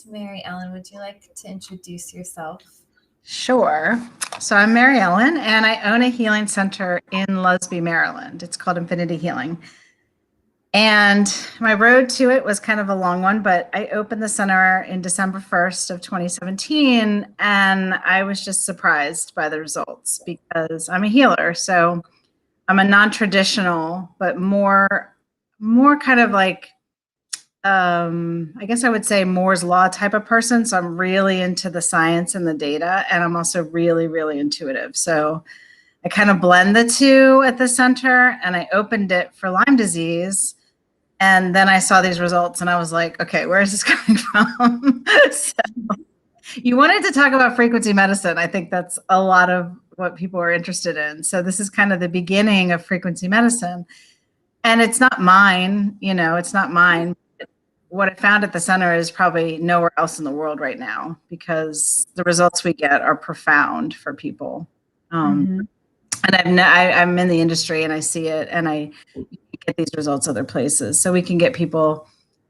Maryellen, would you like to introduce yourself? Sure. So I'm Maryellen, and I own a healing center in Lusby, Maryland. It's called Infinity Healing. And my road to it was kind of a long one, but I opened the center in December 1st of 2017, and I was just surprised by the results because I'm a healer. So I'm a non-traditional, but more kind of like, I guess I would say Moore's Law type of person. So I'm really into the science and the data, and I'm also really, really intuitive. So I kind of blend the two at the center, and I opened it for Lyme disease. And then I saw these results and I was like, okay, where is this coming from? So you wanted to talk about frequency medicine. I think that's a lot of what people are interested in. So this is kind of the beginning of frequency medicine. And it's not mine, it's not mine. What I found at the center is probably nowhere else in the world right now because the results we get are profound for people. And I'm in the industry and I see it, and I get these results other places. So we can get people,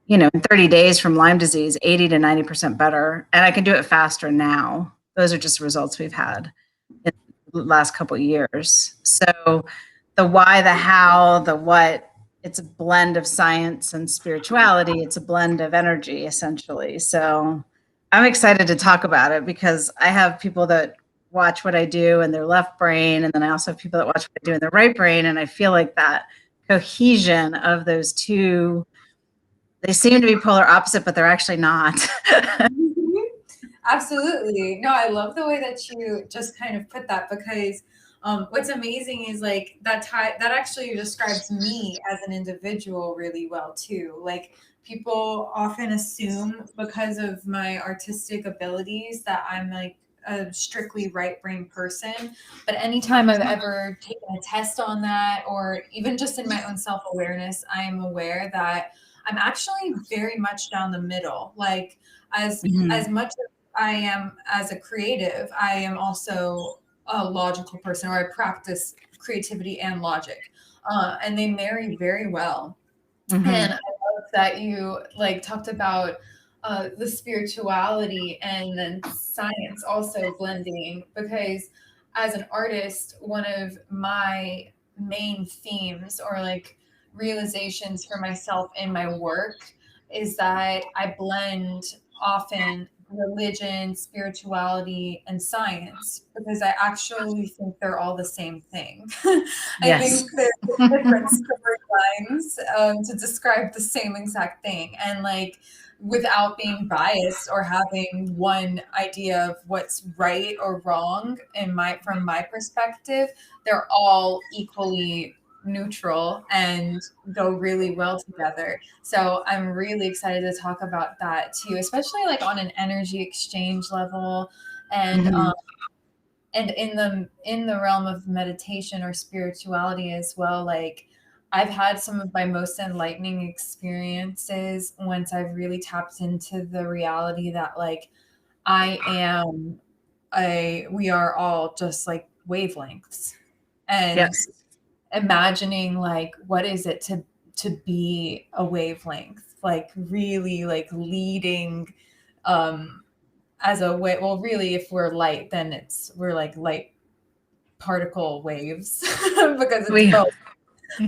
in 30 days from Lyme disease, 80 to 90% better. And I can do it faster now. Those are just results we've had in the last couple of years. So the why, the how, the what, it's a blend of science and spirituality. It's a blend of energy, essentially. So I'm excited to talk about it because I have people that watch what I do in their left brain. And then I also have people that watch what I do in their right brain. And I feel like that cohesion of those two, they seem to be polar opposite, but they're actually not. Absolutely. No, I love the way that you just kind of put that, because what's amazing is like that actually describes me as an individual really well too. Like, people often assume because of my artistic abilities that I'm like a strictly right brain person. But anytime I've ever taken a test on that, or even just in my own self-awareness, I am aware that I'm actually very much down the middle. Like, as much as I am as a creative, I am also a logical person, or I practice creativity and logic, and they marry very well. And I love that you like talked about the spirituality and then science also blending, because as an artist, one of my main themes or like realizations for myself in my work is that I blend often religion, spirituality, and science, because I actually think they're all the same thing. I think they're different storylines to describe the same exact thing. And like, without being biased or having one idea of what's right or wrong from my perspective, they're all equally neutral and go really well together. So I'm really excited to talk about that too, especially like on an energy exchange level, and and in the realm of meditation or spirituality as well. Like, I've had some of my most enlightening experiences once I've really tapped into the reality that like we are all just like wavelengths, and imagining like what is it to be a wavelength, like really like leading as a way. Well, really, if we're light, then we're like light particle waves because it's both.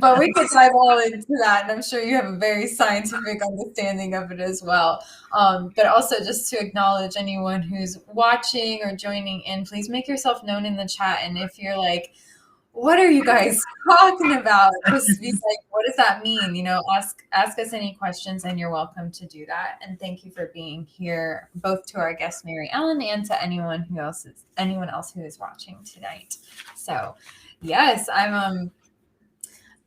But we could dive all into that, and I'm sure you have a very scientific understanding of it as well. But also, just to acknowledge anyone who's watching or joining in, please make yourself known in the chat. And if you're like, what are you guys talking about? Just be like, what does that mean? Ask us any questions, and you're welcome to do that. And thank you for being here, both to our guest Maryellen and to anyone else who is watching tonight. So, yes, I'm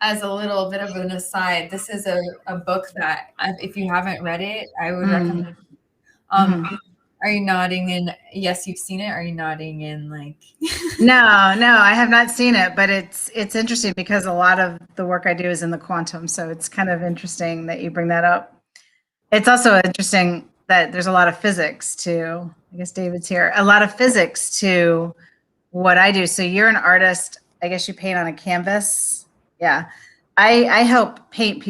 as a little bit of an aside, this is a book that if you haven't read it, I would recommend. Are you nodding in? Yes, you've seen it. Are you nodding in like? No, I have not seen it, but it's interesting because a lot of the work I do is in the quantum. So it's kind of interesting that you bring that up. It's also interesting that there's a lot of physics to, I guess David's here, a lot of physics to what I do. So you're an artist. I guess you paint on a canvas. Yeah. I help paint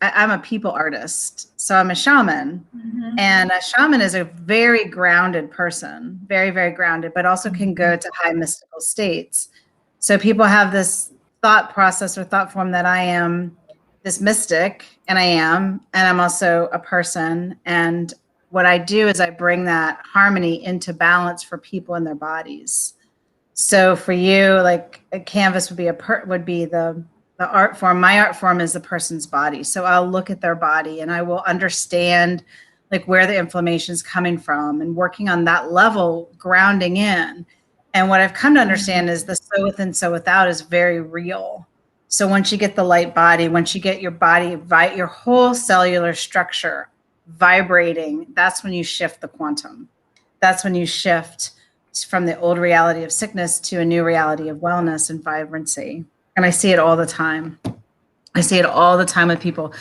I'm a people artist. So I'm a shaman. Mm-hmm. And a shaman is a very grounded person, very, very grounded, but also can go to high mystical states. So people have this thought process or thought form that I am this mystic, and I'm also a person. And what I do is I bring that harmony into balance for people in their bodies. So for you, like a canvas would be the art form. My art form is the person's body. So I'll look at their body and I will understand like where the inflammation is coming from and working on that level, grounding in. And what I've come to understand is the so within, so without is very real. So once you get the light body, once you get your body, your whole cellular structure vibrating, that's when you shift the quantum. That's when you shift from the old reality of sickness to a new reality of wellness and vibrancy. And I see it all the time. I see it all the time with people.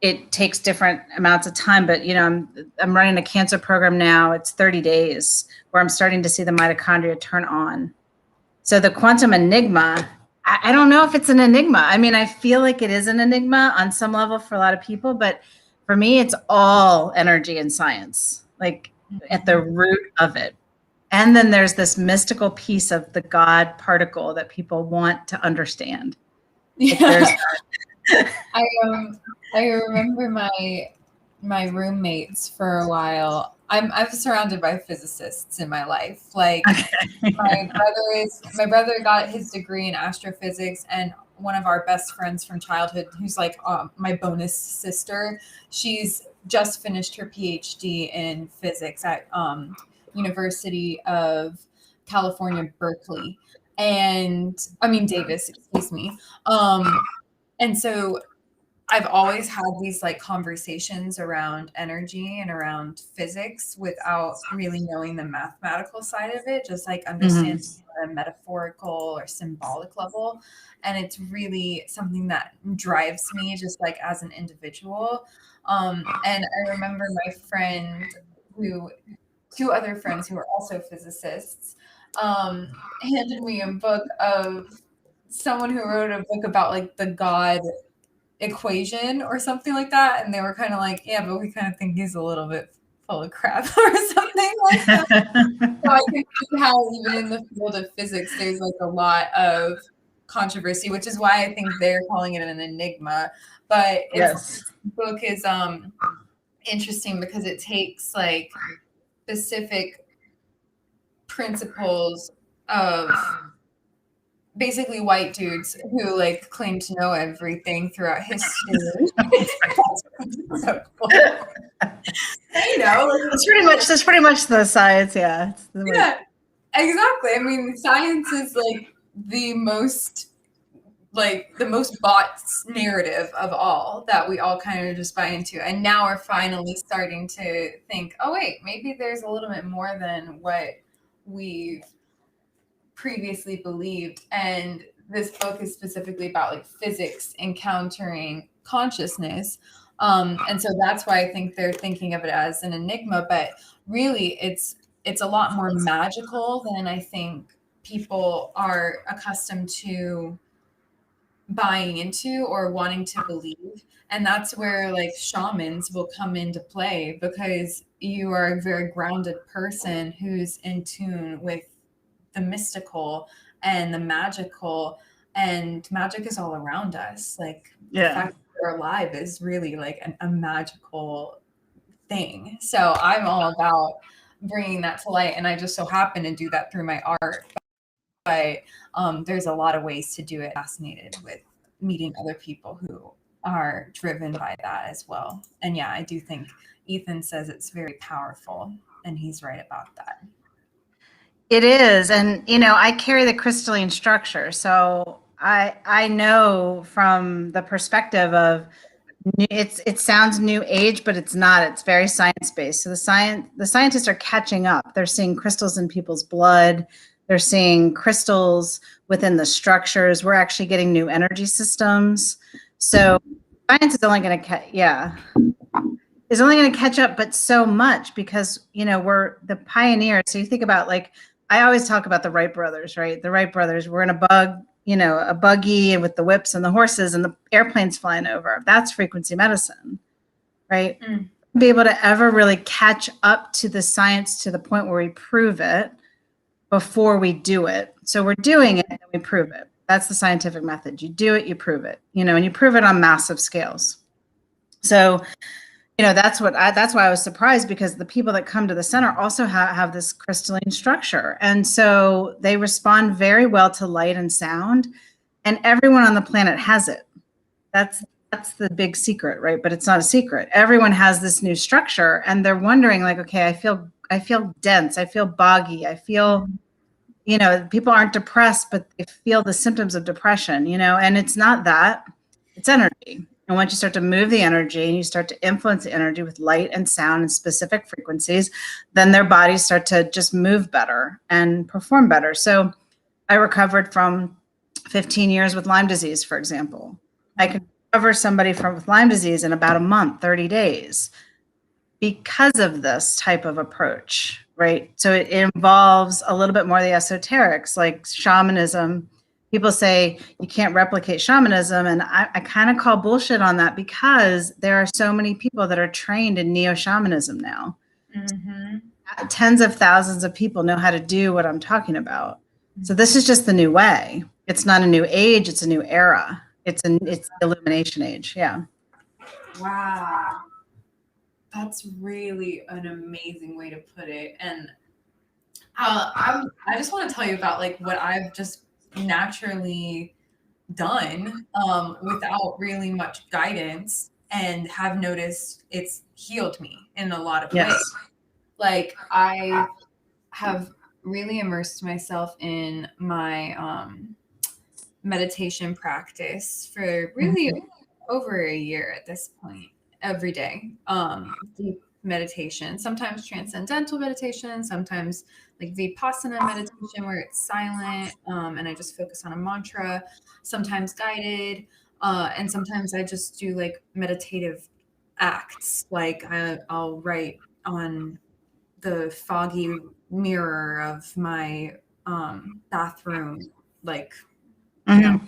It takes different amounts of time, but I'm running a cancer program now. It's 30 days where I'm starting to see the mitochondria turn on. So the quantum enigma, I don't know if it's an enigma. I mean, I feel like it is an enigma on some level for a lot of people, but for me, it's all energy and science, like at the root of it. And then there's this mystical piece of the God particle that people want to understand. Yeah. I remember my roommates for a while. I'm surrounded by physicists in my life. Like my brother got his degree in astrophysics, and one of our best friends from childhood, who's like my bonus sister, she's just finished her PhD in physics at University of California, Berkeley. Davis, excuse me. And so I've always had these like conversations around energy and around physics without really knowing the mathematical side of it, just like understanding a metaphorical or symbolic level. And it's really something that drives me just like as an individual. And I remember my friend two other friends who are also physicists, handed me a book of someone who wrote a book about like the God equation or something like that. And they were kind of like, yeah, but we kind of think he's a little bit full of crap or something like that. So I can see how even in the field of physics, there's like a lot of controversy, which is why I think they're calling it an enigma. But this book is interesting because it takes like specific principles of basically white dudes who like claim to know everything throughout history. So cool. That's pretty much the science. Yeah. Yeah, exactly. I mean, science is like the most bought narrative of all that we all kind of just buy into. And now we're finally starting to think, oh wait, maybe there's a little bit more than what we've previously believed. And this book is specifically about like physics encountering consciousness. And so that's why I think they're thinking of it as an enigma, but really it's a lot more magical than I think people are accustomed to buying into or wanting to believe. And that's where like shamans will come into play, because you are a very grounded person who's in tune with the mystical and the magical, and magic is all around us. Like the fact that we're alive is really like a magical thing. So I'm all about bringing that to light, and I just so happen to do that through my art. But there's a lot of ways to do it. Fascinated with meeting other people who are driven by that as well. And yeah, I do think Ethan says it's very powerful, and he's right about that. It is. And, I carry the crystalline structure. So I know from the perspective of it sounds new age, but it's not. It's very science-based. So the scientists are catching up. They're seeing crystals in people's blood. They're seeing crystals within the structures. We're actually getting new energy systems. So science is only going to is only going to catch up, but so much, because, we're the pioneers. So you think about, like, I always talk about the Wright brothers, right? The Wright brothers were in a bug you know, a buggy and with the whips and the horses and the airplanes flying over. That's frequency medicine, right? Be able to ever really catch up to the science to the point where we prove it before we do it. So we're doing it and we prove it. That's the scientific method. You do it, you prove it, you know, and you prove it on massive scales. So, you know, that's why I was surprised, because the people that come to the center also have this crystalline structure. And so they respond very well to light and sound, and everyone on the planet has it. That's the big secret, right? But it's not a secret. Everyone has this new structure, and they're wondering, like, okay, I feel dense. I feel boggy. I feel, you know, people aren't depressed, but they feel the symptoms of depression, you know, and it's not that, it's energy. And once you start to move the energy and you start to influence the energy with light and sound and specific frequencies, then their bodies start to just move better and perform better. So I recovered from 15 years with Lyme disease, for example. I could recover somebody with Lyme disease in about a month, 30 days, because of this type of approach, right? So it involves a little bit more of the esoterics, like shamanism. People say you can't replicate shamanism, and I kind of call bullshit on that, because there are so many people that are trained in neo-shamanism now. Tens of thousands of people know how to do what I'm talking about. So this is just the new way. It's not a new age, it's a new era. It's the illumination age. Yeah. Wow. That's really an amazing way to put it. And I just want to tell you about like what I've just naturally done without really much guidance, and have noticed it's healed me in a lot of ways. Like I have really immersed myself in my meditation practice for really over a year at this point, every day. Deep meditation, sometimes transcendental meditation, sometimes like vipassana meditation where it's silent and I just focus on a mantra, sometimes guided, and sometimes I just do like meditative acts. Like I'll write on the foggy mirror of my bathroom, like, you know,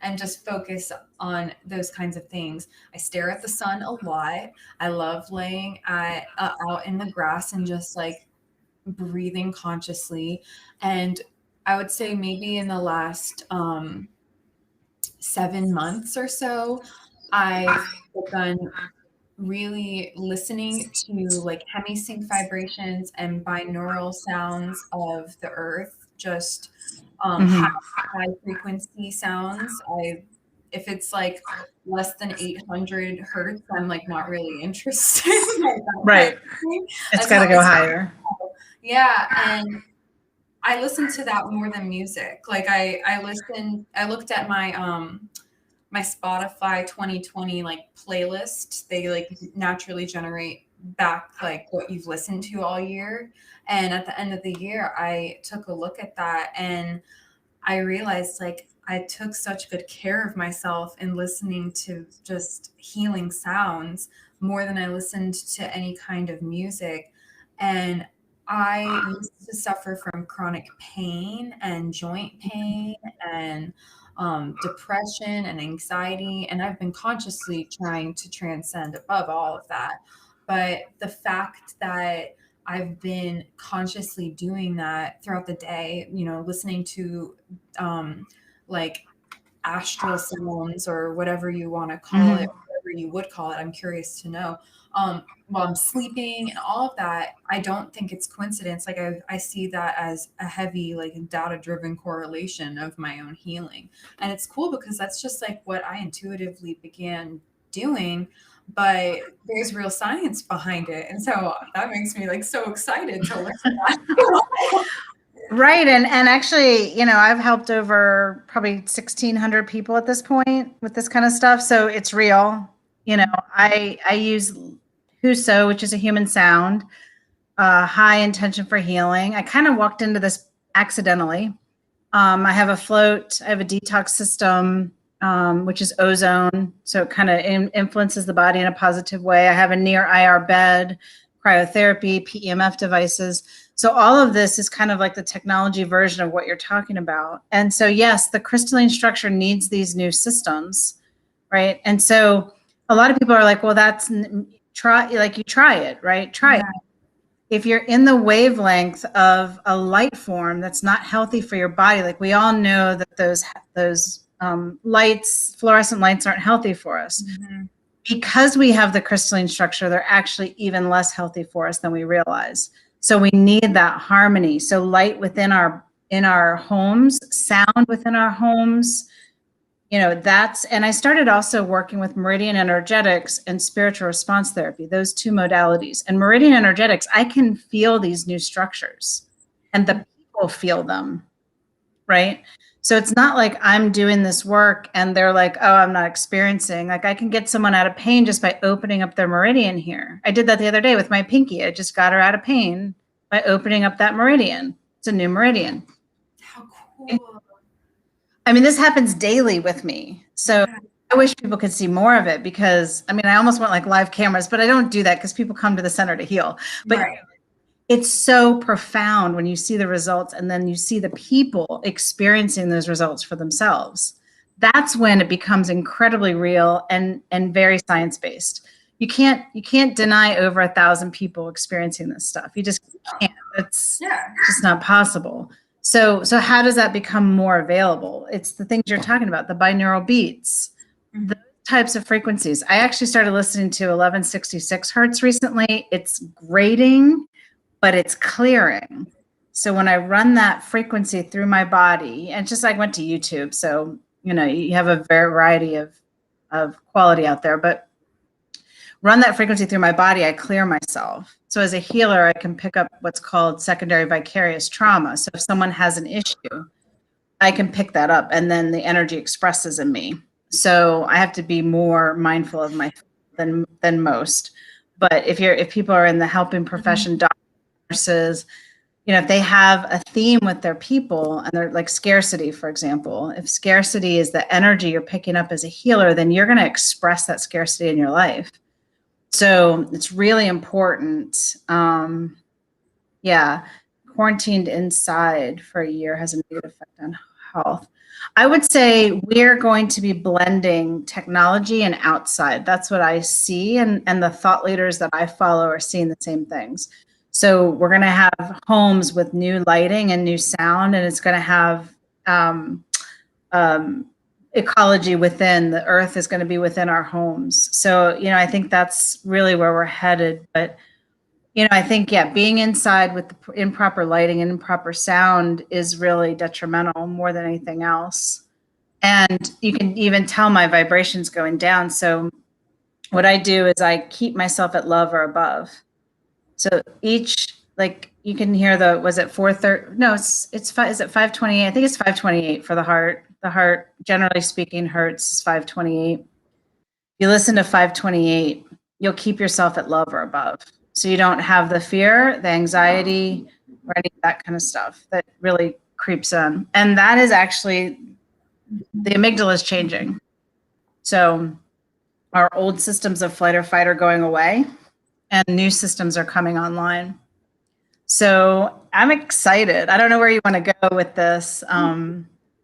and just focus on those kinds of things. I stare at the sun a lot. I love laying out in the grass and just like breathing consciously. And I would say maybe in the last 7 months or so, I've begun really listening to like hemisync vibrations and binaural sounds of the earth, just high frequency sounds. If it's like less than 800 hertz, I'm like not really interested. Right. It's got to go higher. Yeah. And I listen to that more than music. Like I looked at my my Spotify 2020 like playlist. They like naturally generate back like what you've listened to all year. And at the end of the year, I took a look at that, and I realized like I took such good care of myself in listening to just healing sounds more than I listened to any kind of music. And I used to suffer from chronic pain and joint pain and depression and anxiety. And I've been consciously trying to transcend above all of that. But the fact that I've been consciously doing that throughout the day, you know, listening to like astral sounds or whatever you want to call it, whatever you would call it, I'm curious to know. While I'm sleeping and all of that, I don't think it's coincidence. Like I see that as a heavy, like data-driven correlation of my own healing. And it's cool because that's just like what I intuitively began doing, but there's real science behind it. And so that makes me like so excited to learn that. Right. And actually, you know, I've helped over probably 1,600 people at this point with this kind of stuff. So it's real. You know, I use Huso, which is a human sound, high intention for healing. I kind of walked into this accidentally. I have a float. I have a detox system, which is ozone. So it kind of influences the body in a positive way. I have a near IR bed, cryotherapy, PEMF devices. So all of this is kind of like the technology version of what you're talking about. And so, yes, the crystalline structure needs these new systems, right? And so a lot of people are like, well, you try it, right? Try it. If you're in the wavelength of a light form that's not healthy for your body, like we all know that those lights, fluorescent lights, aren't healthy for us. Mm-hmm. Because we have the crystalline structure, they're actually even less healthy for us than we realize. So we need that harmony. So light in our homes, sound within our homes, and I started also working with meridian energetics and spiritual response therapy, those two modalities. And meridian energetics, I can feel these new structures and the people feel them, right? So it's not like I'm doing this work and they're like, oh, I'm not experiencing. Like I can get someone out of pain just by opening up their meridian here. I did that the other day with my pinky. I just got her out of pain by opening up that meridian. It's a new meridian. How cool. I mean, this happens daily with me. So I wish people could see more of it because, I mean, I almost want like live cameras, but I don't do that because people come to the center to heal. But it's so profound when you see the results and then you see the people experiencing those results for themselves. That's when it becomes incredibly real and very science-based. You can't deny over 1,000 people experiencing this stuff. You just can't. It's just not possible. So how does that become more available? It's the things you're talking about, the binaural beats, the types of frequencies. I actually started listening to 1166 hertz recently. It's grating, but it's clearing. So when I run that frequency through my body, and just like went to YouTube, so you have a variety of quality out there, but run that frequency through my body, I clear myself. So as a healer, I can pick up what's called secondary vicarious trauma. So if someone has an issue, I can pick that up and then the energy expresses in me. So I have to be more mindful of my than most. But if people are in the helping profession, nurses, if they have a theme with their people and they're like scarcity, for example, if scarcity is the energy you're picking up as a healer, then you're going to express that scarcity in your life. So it's really important. Quarantined inside for a year has a negative effect on health. I would say we're going to be blending technology and outside. That's what I see. And the thought leaders that I follow are seeing the same things. So we're going to have homes with new lighting and new sound, and it's going to have ecology within. The earth is going to be within our homes. So, I think that's really where we're headed. But, I think, being inside with the improper lighting and improper sound is really detrimental more than anything else. And you can even tell my vibrations going down. So what I do is I keep myself at love or above. So each, like you can hear was it 430? No, it's five. Is it 528? I think it's 528 for the heart. The heart, generally speaking, hertz is 528. You listen to 528, you'll keep yourself at love or above. So you don't have the fear, the anxiety, or any of that kind of stuff that really creeps in. And that is actually, the amygdala is changing. So our old systems of flight or fight are going away and new systems are coming online. So I'm excited. I don't know where you want to go with this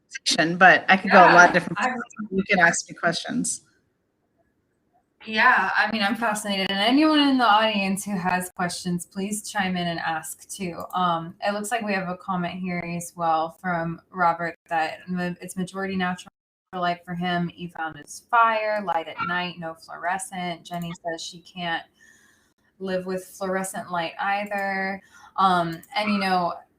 section, but I could go a lot of different places. You can ask me questions. Yeah, I mean, I'm fascinated. And anyone in the audience who has questions, please chime in and ask too. It looks like we have a comment here as well from Robert that it's majority natural light for him. He found his fire, light at night, no fluorescent. Jenny says she can't live with fluorescent light either. And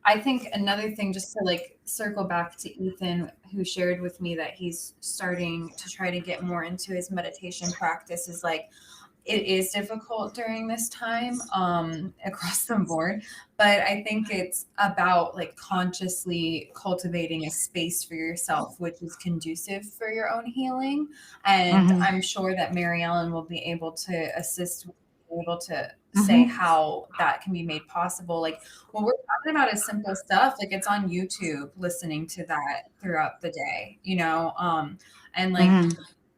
I think another thing, just to like circle back to Ethan, who shared with me that he's starting to try to get more into his meditation practice, is like, it is difficult during this time across the board, but I think it's about like consciously cultivating a space for yourself, which is conducive for your own healing. And I'm sure that Maryellen will be able to assist, able to say how that can be made possible. Like when we're talking about is simple stuff, like it's on YouTube, listening to that throughout the day, and like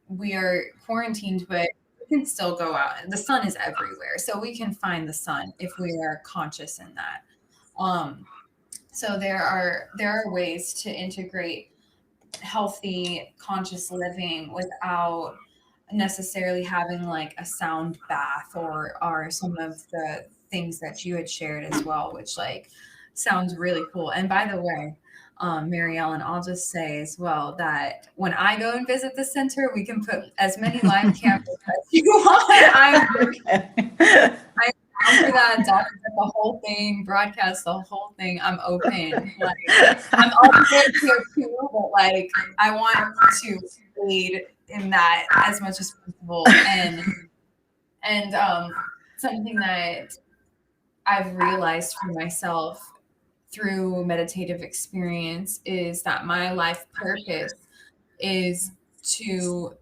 we are quarantined, but can still go out, and the sun is everywhere. So we can find the sun if we are conscious in that. So there are ways to integrate healthy, conscious living without necessarily having like a sound bath, or are some of the things that you had shared as well, which like sounds really cool. And by the way, Maryellen, I'll just say as well that when I go and visit the center, we can put as many live cameras as you want. I'm for that, document the whole thing, broadcast the whole thing. I'm open. Like I'm always here too, but like I want to aid in that as much as possible. And something that I've realized for myself through meditative experience is that my life purpose is to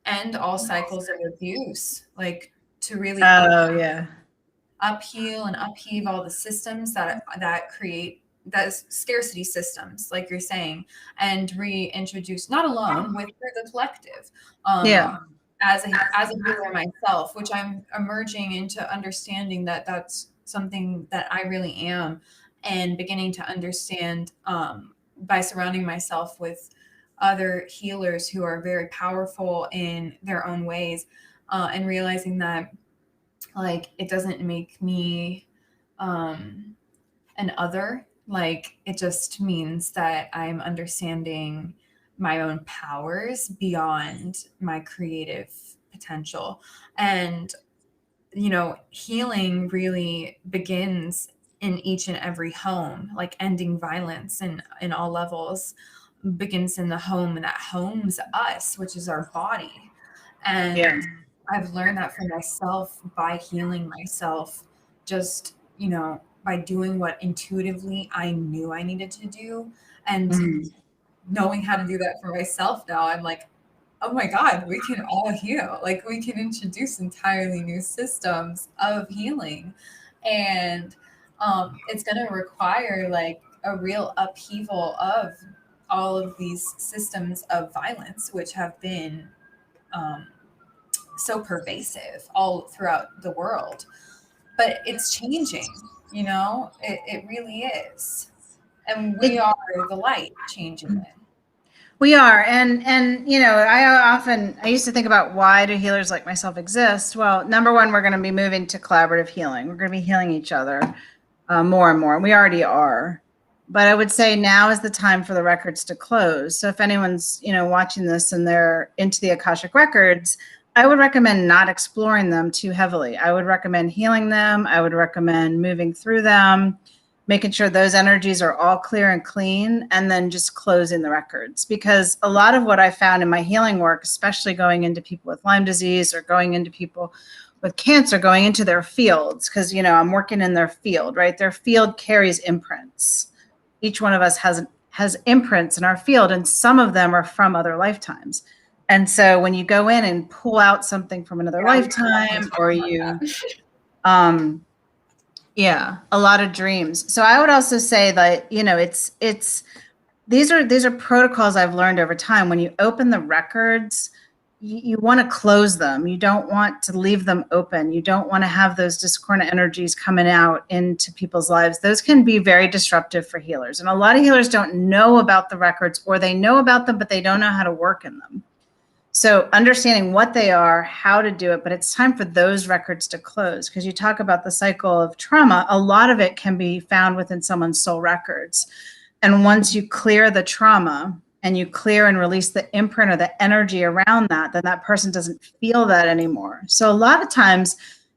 end all cycles of abuse, like to really upheal and upheave all the systems that create those scarcity systems, like you're saying, and reintroduce, not alone, with the collective. As a healer myself, which I'm emerging into understanding that that's something that I really am, and beginning to understand by surrounding myself with other healers who are very powerful in their own ways, and realizing that like it doesn't make me an other. Like it just means that I'm understanding my own powers beyond my creative potential. And you know, healing really begins in each and every home. Like ending violence in all levels begins in the home, and that homes us, which is our body. And I've learned that for myself by healing myself, just, you know, by doing what intuitively I knew I needed to do, and knowing how to do that for myself now. I'm like, oh my God, we can all heal. Like we can introduce entirely new systems of healing. And it's going to require like a real upheaval of all of these systems of violence, which have been so pervasive all throughout the world. But it's changing, you know, it really is. And we are the light changing it. We are. And, you know, I used to think about why do healers like myself exist? Well, number one, we're going to be moving to collaborative healing. We're going to be healing each other more and more. And we already are. But I would say now is the time for the records to close. So if anyone's, you know, watching this and they're into the Akashic records, I would recommend not exploring them too heavily. I would recommend healing them. I would recommend moving through them, making sure those energies are all clear and clean, and then just closing the records. Because a lot of what I found in my healing work, especially going into people with Lyme disease or going into people with cancer, going into their fields, because, you know, I'm working in their field, right? Their field carries imprints. Each one of us has imprints in our field, and some of them are from other lifetimes. And so when you go in and pull out something from another lifetime, or you, a lot of dreams. So I would also say that, you know, these are protocols I've learned over time. When you open the records, you want to close them. You don't want to leave them open. You don't want to have those discordant energies coming out into people's lives. Those can be very disruptive for healers. And a lot of healers don't know about the records, or they know about them, but they don't know how to work in them. So understanding what they are, how to do it, but it's time for those records to close, because you talk about the cycle of trauma. A lot of it can be found within someone's soul records. And once you clear the trauma and you clear and release the imprint or the energy around that, then that person doesn't feel that anymore. So a lot of times,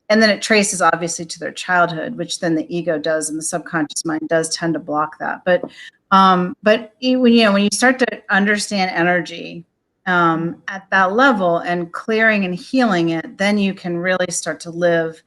and then it traces obviously to their childhood, which then the ego does, and the subconscious mind does tend to block that. But when you start to understand energy at that level and clearing and healing it, then you can really start to live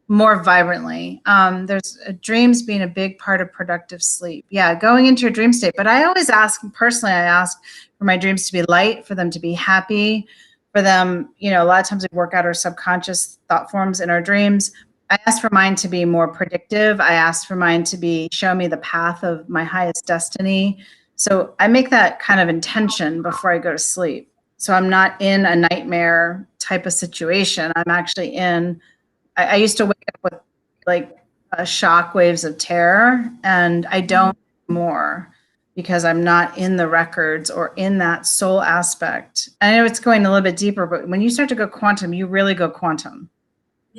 more vibrantly. There's dreams being a big part of productive sleep. Yeah, going into your dream state. But I always ask, personally, I ask for my dreams to be light, for them to be happy, for them, you know, a lot of times we work out our subconscious thought forms in our dreams. I ask for mine to be more predictive. I ask for mine to show me the path of my highest destiny. So I make that kind of intention before I go to sleep. So I'm not in a nightmare type of situation. I'm actually I used to wake up with like shock waves of terror, and I don't anymore because I'm not in the records or in that soul aspect. I know it's going a little bit deeper, but when you start to go quantum, you really go quantum.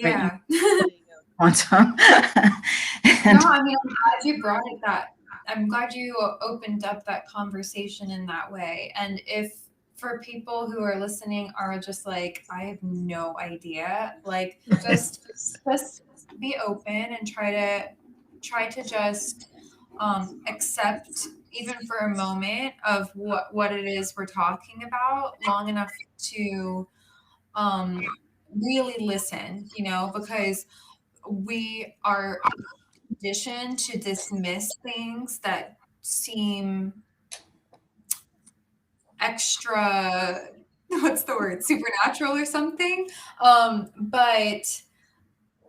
Right? Yeah. Quantum. No, I mean, I'm glad you brought it that. I'm glad you opened up that conversation in that way. And if for people who are listening are just like, I have no idea, like just be open and try to just accept even for a moment of what it is we're talking about long enough to really listen, you know, because we are conditioned to dismiss things that seem extra, what's the word, supernatural or something. But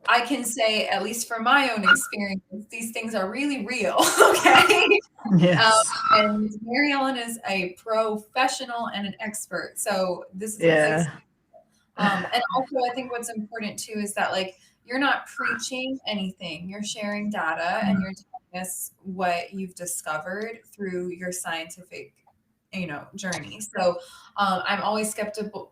I can say, at least from my own experience, these things are really real. Okay. Yes. And Maryellen is a professional and an expert. So this is a place. Yeah. And also, I think what's important too is that, like, you're not preaching anything. You're sharing data and you're telling us what you've discovered through your scientific, you know, journey. So I'm always skeptical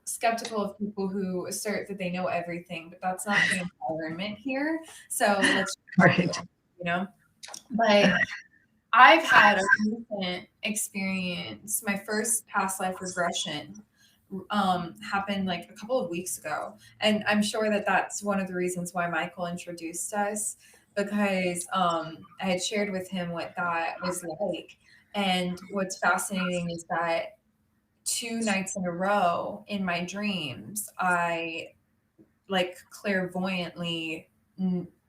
of people who assert that they know everything, but that's not the environment here. So let's, Right. you know, but I've had a recent experience. My first past life regression happened like a couple of weeks ago, and I'm sure that that's one of the reasons why Michael introduced us, because I had shared with him what that was like. And what's fascinating is that 2 nights in a row in my dreams, I like clairvoyantly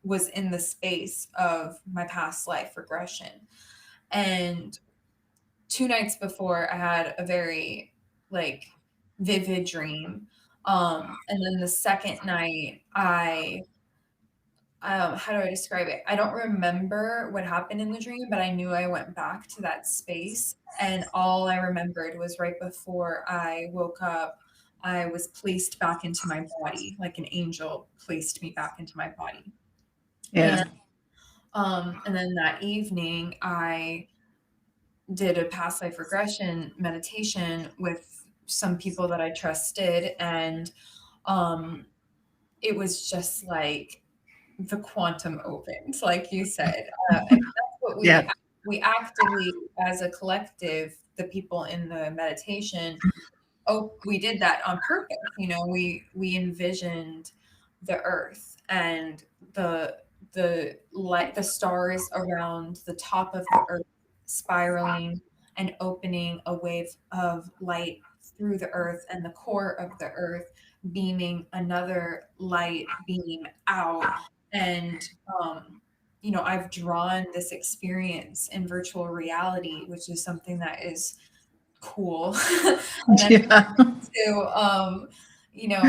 was in the space of my past life regression. And 2 nights before, I had a very like vivid dream. And then the second night, how do I describe it? I don't remember what happened in the dream, but I knew I went back to that space. And all I remembered was right before I woke up, I was placed back into my body, like an angel placed me back into my body. Yeah. And then that evening, I did a past life regression meditation with some people that I trusted, and um, it was just like the quantum opened, like you said, and that's what Yeah. we actively, as a collective, the people in the meditation, we did that on purpose. You know, we envisioned the earth and the light, the stars around the top of the earth spiraling and opening a wave of light through the earth, and the core of the earth beaming another light beam out. And you know, I've drawn this experience in virtual reality, which is something that is cool. And I'm Yeah. to you know,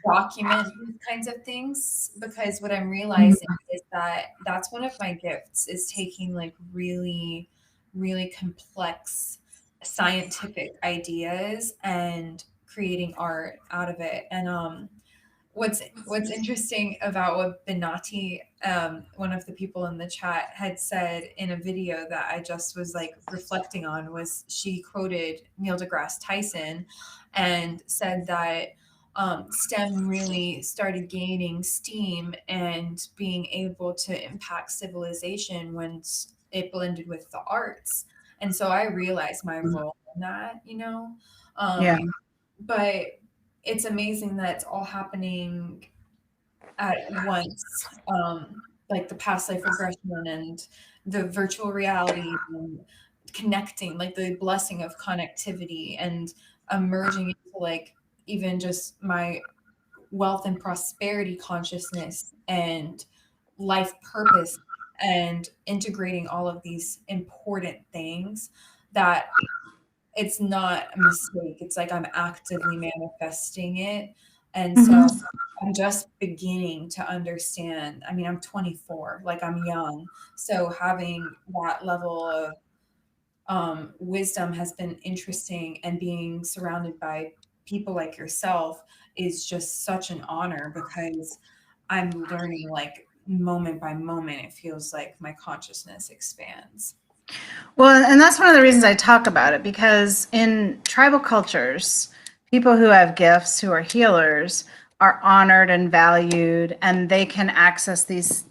document these kinds of things, because what I'm realizing is that that's one of my gifts, is taking like really, really complex scientific ideas and creating art out of it. And what's interesting about what Benati, one of the people in the chat, had said in a video that I just was like reflecting on, was she quoted Neil deGrasse Tyson and said that STEM really started gaining steam and being able to impact civilization when it blended with the arts. And so I realized my role in that, you know. Yeah. But it's amazing that it's all happening at once, like the past life regression and the virtual reality and connecting, like the blessing of connectivity and emerging into like even just my wealth and prosperity consciousness and life purpose, and integrating all of these important things, that it's not a mistake. It's like I'm actively manifesting it. And so I'm just beginning to understand. I mean, I'm 24, like I'm young. So having that level of wisdom has been interesting, and being surrounded by people like yourself is just such an honor, because I'm learning, like, moment by moment, it feels like my consciousness expands. Well, and that's one of the reasons I talk about it, because in tribal cultures, people who have gifts, who are healers, are honored and valued, and they can access these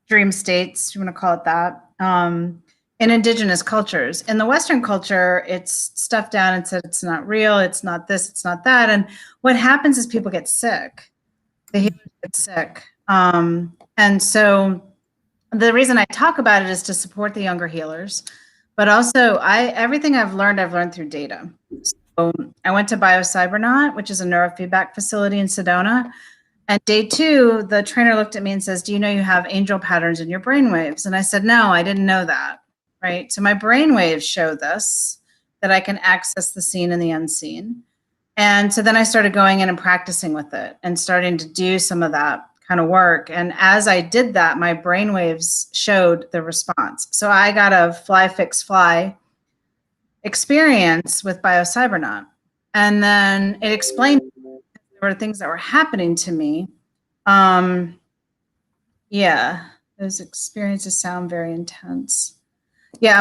dream states, you want to call it that, in indigenous cultures. In the Western culture, it's stuffed down and said it's not real, it's not this, it's not that. And what happens is people get sick. The healers get sick. And so the reason I talk about it is to support the younger healers, but also everything I've learned through data. So I went to BioCybernaut, which is a neurofeedback facility in Sedona. And day 2, the trainer looked at me and says, "Do you know you have angel patterns in your brainwaves?" And I said, "No, I didn't know that." Right. So my brainwaves show this, that I can access the seen and the unseen. And so then I started going in and practicing with it and starting to do some of that kind of work. And as I did that, my brainwaves showed the response. So I got a fly, fix, fly experience with BioCybernaut. And then it explained there were things that were happening to me. Yeah, those experiences sound very intense. Yeah,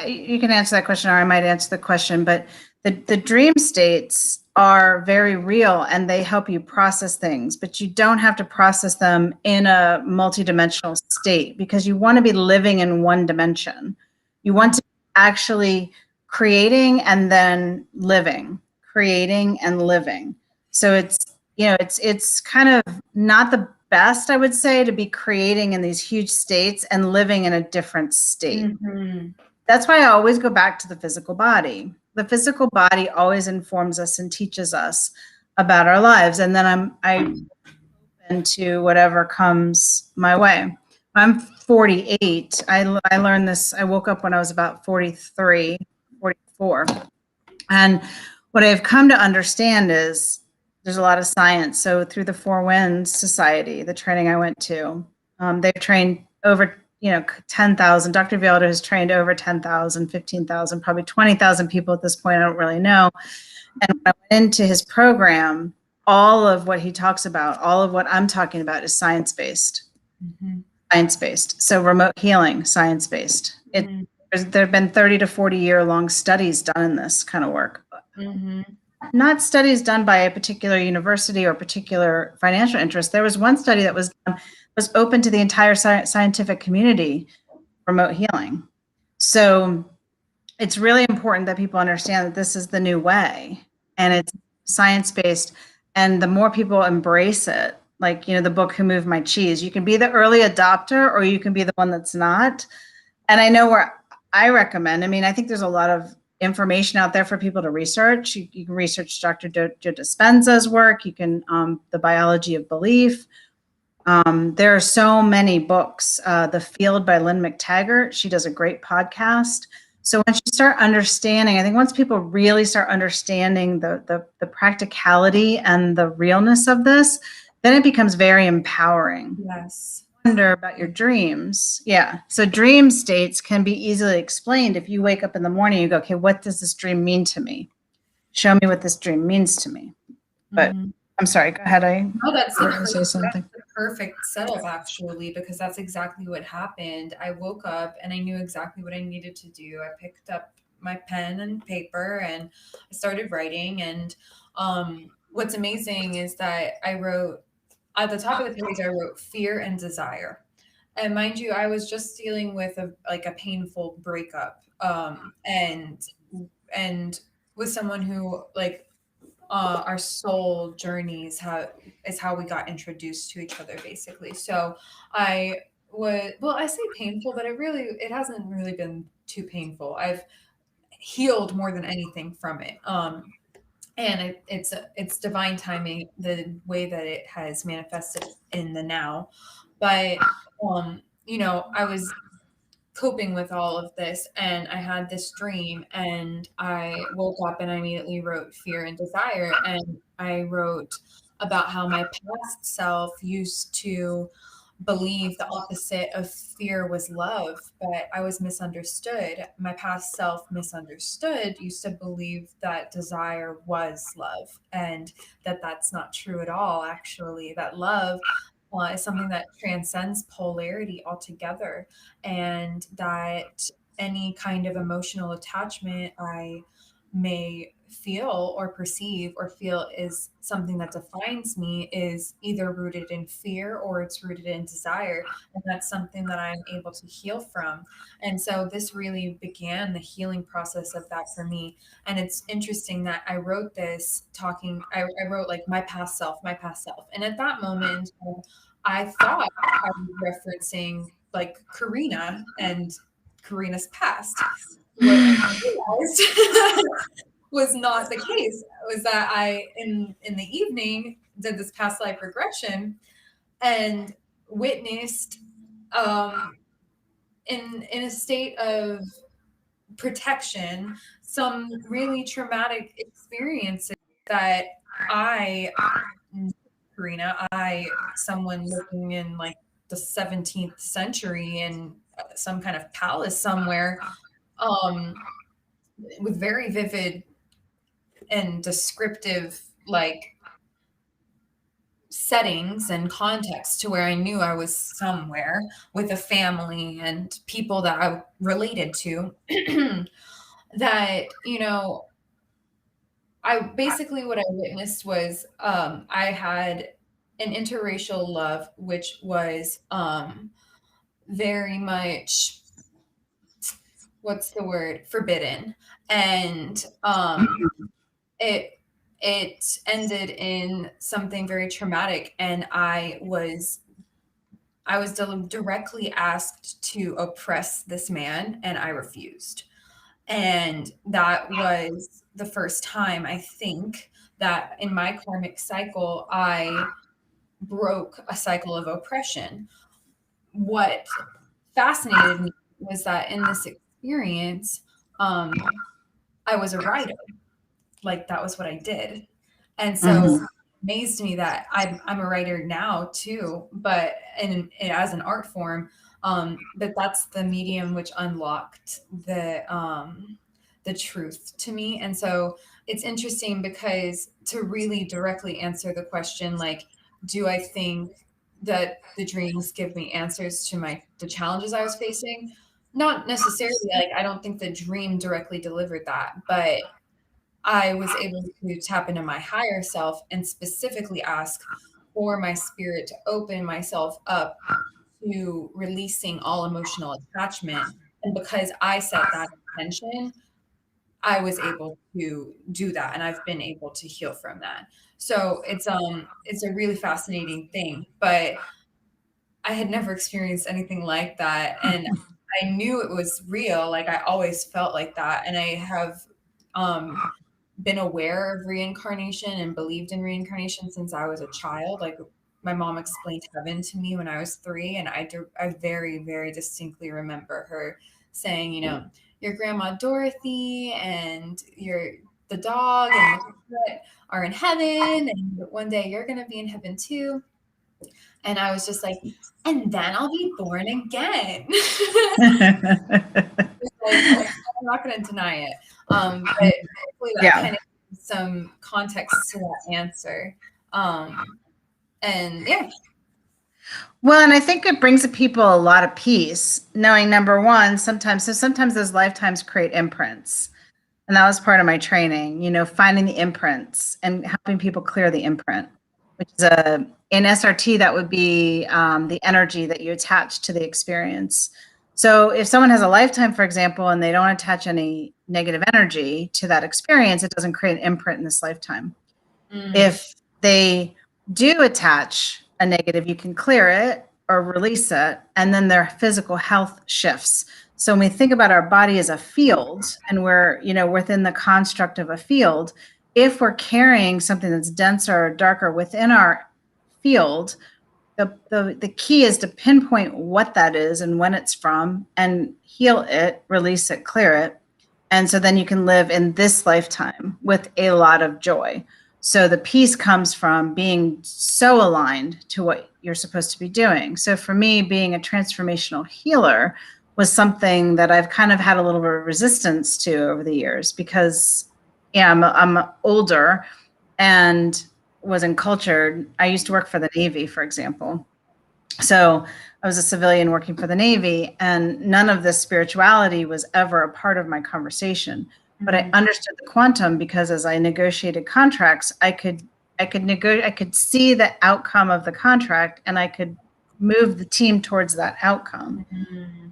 you can answer that question, or I might answer the question, but the dream states are very real and they help you process things, but you don't have to process them in a multidimensional state, because you want to be living in one dimension. You want to actually creating and then living, creating and living. So it's kind of not the best, I would say, to be creating in these huge states and living in a different state. Mm-hmm. That's why I always go back to the physical body. The physical body always informs us and teaches us about our lives. And then I open to whatever comes my way. I'm 48. I learned this. I woke up when I was about 43, 44. And what I've come to understand is there's a lot of science. So through the Four Winds Society, the training I went to, they've trained over 10,000. Dr. Vialdo has trained over 10,000, 15,000, probably 20,000 people at this point. I don't really know. And when I went into his program, all of what he talks about, all of what I'm talking about is science-based. Mm-hmm. Science-based. So remote healing, science-based. Mm-hmm. There have been 30 to 40 year long studies done in this kind of work. Mm-hmm. Not studies done by a particular university or particular financial interest. There was one study that was open to the entire scientific community, remote healing. So it's really important that people understand that this is the new way and it's science-based. And the more people embrace it, like, the book Who Moved My Cheese, you can be the early adopter or you can be the one that's not. And I know where I recommend, I think there's a lot of information out there for people to research. You can research Dr. Joe Dispenza's work. You can, The Biology of Belief. There are so many books. The Field by Lynn McTaggart. She does a great podcast. So once you start understanding, I think once people really start understanding the practicality and the realness of this, then it becomes very empowering. Yes. Wonder about your dreams. Yeah. So dream states can be easily explained. If you wake up in the morning, you go, okay, what does this dream mean to me? Show me what this dream means to me. But I'm sorry, go ahead. That's the perfect setup, actually, because that's exactly what happened. I woke up and I knew exactly what I needed to do. I picked up my pen and paper and I started writing. And what's amazing is that I wrote, at the top of the page, I wrote fear and desire. And mind you, I was just dealing with a painful breakup, and with someone who, like, our soul journeys is how we got introduced to each other, basically. So I say painful, but it hasn't really been too painful. I've healed more than anything from it. And it's divine timing, the way that it has manifested in the now. But I was coping with all of this and I had this dream and I woke up and I immediately wrote fear and desire, and I wrote about how my past self used to believe the opposite of fear was love, but I was misunderstood. My past self misunderstood, used to believe that desire was love, and that that's not true at all, actually, that love is something that transcends polarity altogether, and that any kind of emotional attachment I may feel or perceive or feel is something that defines me is either rooted in fear or it's rooted in desire. And that's something that I'm able to heal from. And so this really began the healing process of that for me. And it's interesting that I wrote this I wrote like my past self, my past self. And at that moment, I thought I was referencing like Carina and Carina's past. What I realized was not the case. Was that I in the evening did this past life regression and witnessed in a state of protection some really traumatic experiences that I, Karina, someone living in like the 17th century in some kind of palace somewhere, um, with very vivid and descriptive like settings and context to where I knew I was somewhere with a family and people that I related to. That, you know, I basically what I witnessed was I had an interracial love, which was very much, what's the word, forbidden. And it it ended in something very traumatic, and I was directly asked to oppress this man, and I refused. And that was the first time, I think, that in my karmic cycle I broke a cycle of oppression. What fascinated me was that in this experience, I was a writer. Like that was what I did. And so it amazed me that I'm a writer now too, but as an art form, but that's the medium which unlocked the truth to me. And so it's interesting because to really directly answer the question, like, do I think that the dreams give me answers to the challenges I was facing? Not necessarily. Like, I don't think the dream directly delivered that, but I was able to tap into my higher self and specifically ask for my spirit to open myself up to releasing all emotional attachment. And because I set that intention, I was able to do that, and I've been able to heal from that. So it's a really fascinating thing, but I had never experienced anything like that, and I knew it was real. Like I always felt like that, and I have been aware of reincarnation and believed in reincarnation since I was a child. Like my mom explained heaven to me when I was 3, and I very, very distinctly remember her saying, you know, your grandma Dorothy and the dog and the cat are in heaven, and one day you're gonna be in heaven too. And I was just like, and then I'll be born again. Like, I'm not going to deny it. But hopefully that kind of gives some context to that answer. And yeah. Well, and I think it brings people a lot of peace, knowing number one, sometimes those lifetimes create imprints. And that was part of my training, you know, finding the imprints and helping people clear the imprint, which is in SRT, that would be the energy that you attach to the experience. So if someone has a lifetime, for example, and they don't attach any negative energy to that experience, it doesn't create an imprint in this lifetime. If they do attach a negative, you can clear it or release it, and then their physical health shifts. So when we think about our body as a field, and we're, you know, within the construct of a field, if we're carrying something that's denser or darker within our field, the key is to pinpoint what that is and when it's from, and heal it, release it, clear it. And so then you can live in this lifetime with a lot of joy. So the peace comes from being so aligned to what you're supposed to be doing. So for me, being a transformational healer was something that I've kind of had a little bit of resistance to over the years because, yeah, I'm older and wasn't cultured. I used to work for the Navy, for example. So I was a civilian working for the Navy, and none of this spirituality was ever a part of my conversation. But I understood the quantum because as I negotiated contracts, I could see the outcome of the contract, and I could move the team towards that outcome.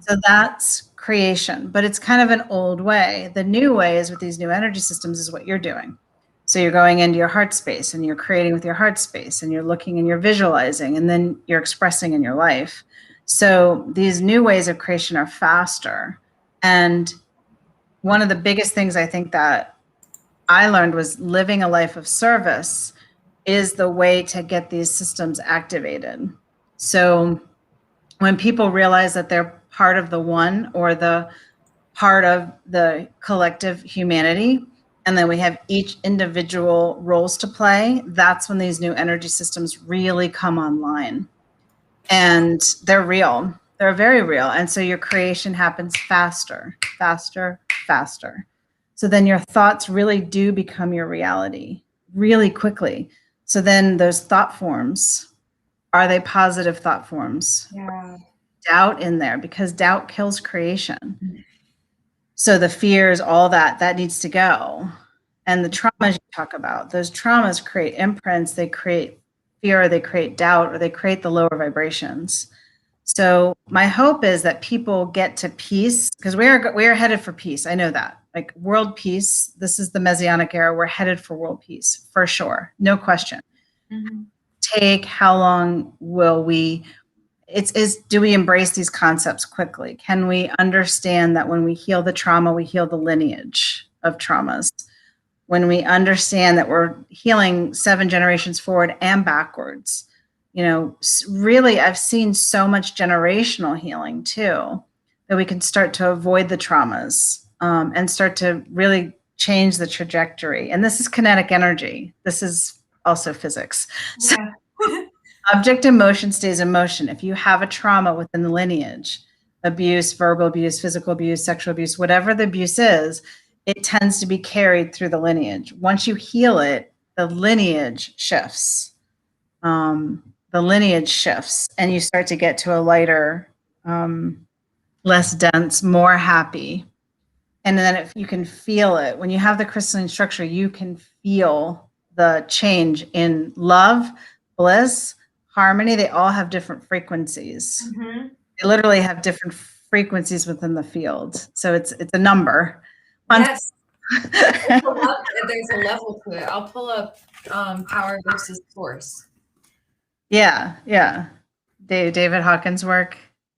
So that's creation, but it's kind of an old way. The new way is with these new energy systems is what you're doing. So you're going into your heart space and you're creating with your heart space and you're looking and you're visualizing and then you're expressing in your life. So these new ways of creation are faster. And one of the biggest things I think that I learned was living a life of service is the way to get these systems activated. So when people realize that they're part of the one or the part of the collective humanity, and then we have each individual roles to play, that's when these new energy systems really come online. And they're real. They're very real. And so your creation happens faster, faster, faster. So then your thoughts really do become your reality really quickly. So then those thought forms, are they positive thought forms? Yeah. Doubt in there, because doubt kills creation. So the fears, all that needs to go. And the traumas you talk about, those traumas create imprints, they create fear, they create doubt, or they create the lower vibrations. So my hope is that people get to peace, because we are headed for peace. I know that. Like world peace, this is the Messianic era. We're headed for world peace, for sure. No question. Take how long will we do we embrace these concepts quickly? Can we understand that when we heal the trauma, we heal the lineage of traumas? When we understand that we're healing 7 generations forward and backwards, really, I've seen so much generational healing too, that we can start to avoid the traumas and start to really change the trajectory. And this is kinetic energy. This is also physics. Yeah. So, object in motion stays in motion. If you have a trauma within the lineage, abuse, verbal abuse, physical abuse, sexual abuse, whatever the abuse is, it tends to be carried through the lineage. Once you heal it, the lineage shifts. And you start to get to a lighter, less dense, more happy. And then if you can feel it, when you have the crystalline structure, you can feel the change in love, bliss, harmony. They all have different frequencies. They literally have different frequencies within the field. So it's a number. Yes. There's a level to it. I'll pull up power versus force. Yeah. David Hawkins' work.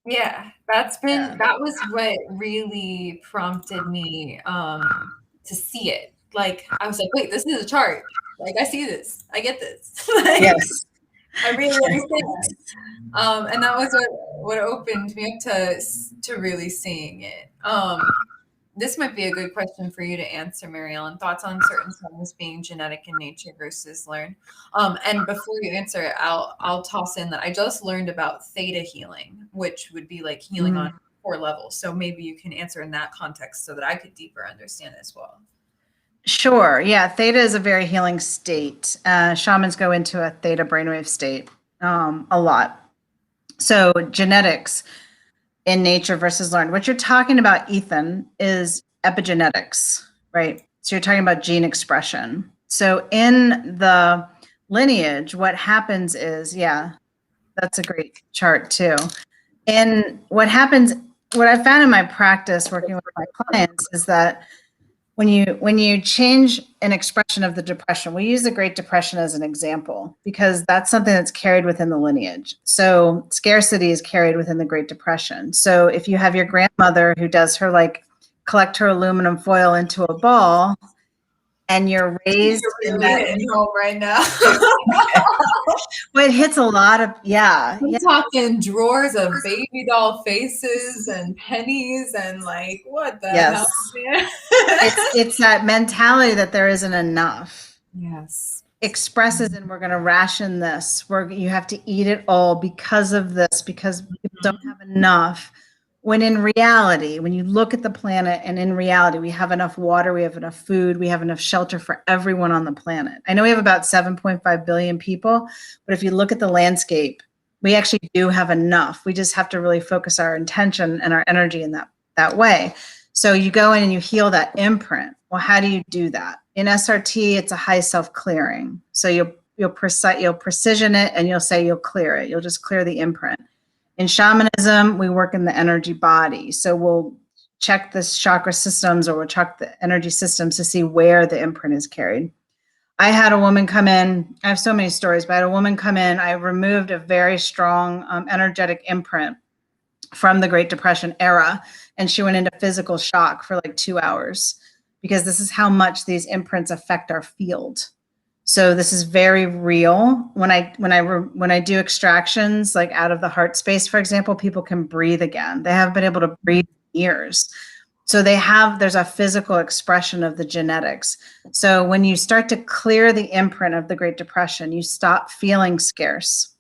Yeah, that was what really prompted me to see it. Like I was like, wait, this is a chart. Like I see this. I get this. Like, yes. I really understand. And that was what opened me up to really seeing it. This might be a good question for you to answer, Maryellen. Thoughts on certain things being genetic in nature versus learned. And before you answer it, I'll toss in that I just learned about Theta Healing, which would be like healing on 4 levels. So maybe you can answer in that context so that I could deeper understand as well. Sure. Yeah. Theta is a very healing state. Shamans go into a theta brainwave state a lot. So genetics in nature versus learned. What you're talking about, Ethan, is epigenetics, right? So you're talking about gene expression. So in the lineage, what happens is, yeah, that's a great chart too. And what happens, what I found in my practice working with my clients is that when you change an expression of the depression, we use the Great Depression as an example because that's something that's carried within the lineage. So scarcity is carried within the Great Depression. So if you have your grandmother who does her collect her aluminum foil into a ball, and you're raised in that home right now. Well, it hits a lot of We're talking drawers of baby doll faces and pennies and like what the hell, man? It's that mentality that there isn't enough. Yes. expresses and we're going to ration this. You have to eat it all because of this, because people don't have enough. When in reality, when you look at the planet and in reality, we have enough water, we have enough food, we have enough shelter for everyone on the planet. I know we have about 7.5 billion people, but if you look at the landscape, we actually do have enough. We just have to really focus our intention and our energy in that way. So you go in and you heal that imprint. Well, how do you do that? In SRT, it's a high self-clearing. So you'll precision it and you'll say you'll clear it. You'll just clear the imprint. In shamanism, we work in the energy body. So we'll check the chakra systems or we'll check the energy systems to see where the imprint is carried. I had a woman come in. I have so many stories, but I had a woman come in. I removed a very strong energetic imprint from the Great Depression era, and she went into physical shock for like 2 hours because this is how much these imprints affect our field. So this is very real. When I do extractions, like out of the heart space, for example, people can breathe again. They haven't been able to breathe in years. So there's a physical expression of the genetics. So when you start to clear the imprint of the Great Depression, you stop feeling scarce.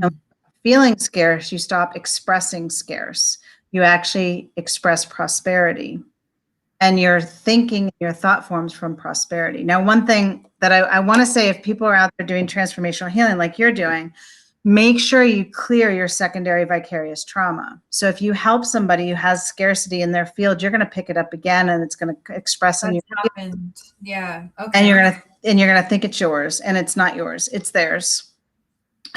And feeling scarce, you stop expressing scarce. You actually express prosperity. And your thinking, your thought forms from prosperity. Now, one thing that I want to say, if people are out there doing transformational healing like you're doing, make sure you clear your secondary vicarious trauma. So if you help somebody who has scarcity in their field, you're going to pick it up again and it's going to express in your happened. Yeah. Okay. And you're going to think it's yours, and it's not yours. It's theirs.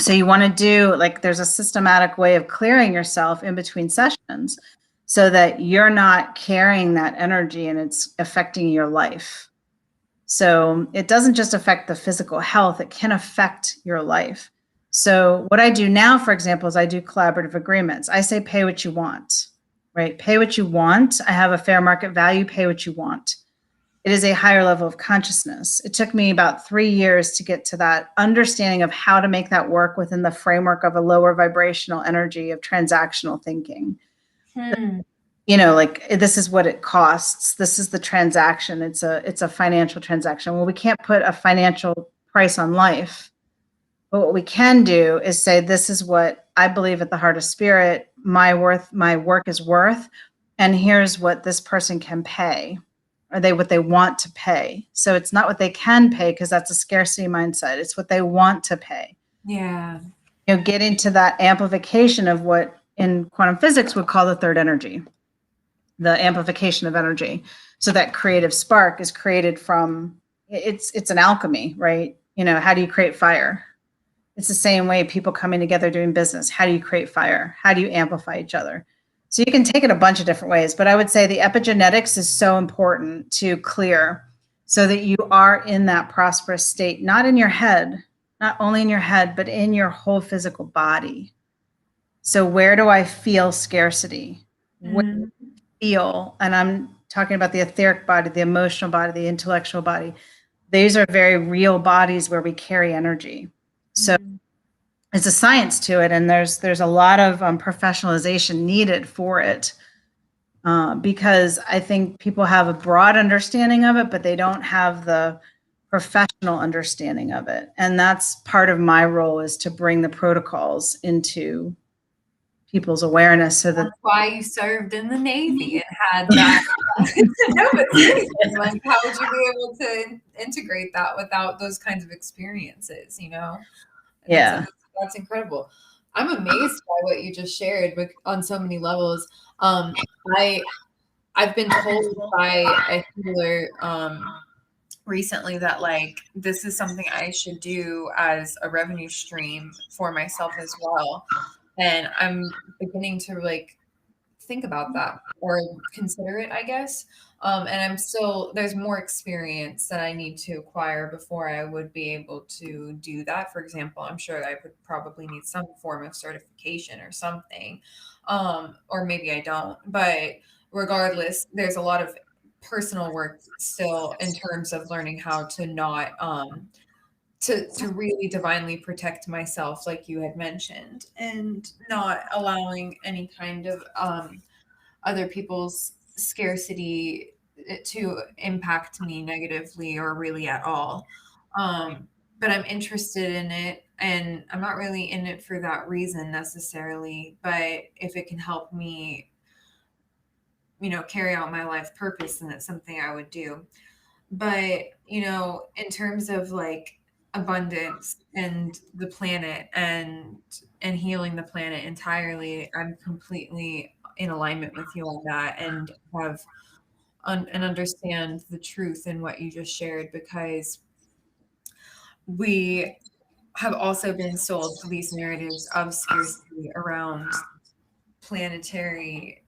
So you want to do, like, there's a systematic way of clearing yourself in between sessions so that you're not carrying that energy and it's affecting your life. So it doesn't just affect the physical health, it can affect your life. So what I do now, for example, is I do collaborative agreements. I say, pay what you want, right? Pay what you want. I have a fair market value, pay what you want. It is a higher level of consciousness. It took me about 3 years to get to that understanding of how to make that work within the framework of a lower vibrational energy of transactional thinking. You know, like, this is what it costs. This is the transaction. It's a financial transaction. Well, we can't put a financial price on life. But what we can do is say, this is what I believe at the heart of spirit, my work is worth. And here's what this person can pay. Are they what they want to pay? So it's not what they can pay, because that's a scarcity mindset. It's what they want to pay. Yeah. You know, get into that amplification of what in quantum physics would call the third energy, the amplification of energy. So that creative spark is created from, it's an alchemy, right? You know, how do you create fire? It's the same way people coming together doing business. How do you create fire? How do you amplify each other? So you can take it a bunch of different ways, but I would say the epigenetics is so important to clear so that you are in that prosperous state, not in your head, not only in your head, but in your whole physical body. So where do I feel scarcity? Where do I feel, and I'm talking about the etheric body, the emotional body, the intellectual body. These are very real bodies where we carry energy. So it's a science to it, and there's a lot of professionalization needed for it, because I think people have a broad understanding of it, but they don't have the professional understanding of it. And that's part of my role, is to bring the protocols into people's awareness. So that's why you served in the Navy and had that. No, but seriously, like, how would you be able to integrate that without those kinds of experiences, you know? Yeah. That's incredible. I'm amazed by what you just shared on so many levels. I've been told by a healer recently that, like, this is something I should do as a revenue stream for myself as well. And I'm beginning to, like, think about that or consider it, I guess. And there's more experience that I need to acquire before I would be able to do that. For example, I'm sure I would probably need some form of certification or something. Or maybe I don't, but regardless, there's a lot of personal work still in terms of learning how to not, to really divinely protect myself, like you had mentioned, and not allowing any kind of other people's scarcity to impact me negatively or really at all. but I'm interested in it, and I'm not really in it for that reason necessarily, but if it can help me, carry out my life purpose, then it's something I would do. But, in terms of like abundance and the planet and healing the planet entirely, I'm completely in alignment with you on that, and have and understand the truth in what you just shared, because we have also been sold these narratives of scarcity around planetary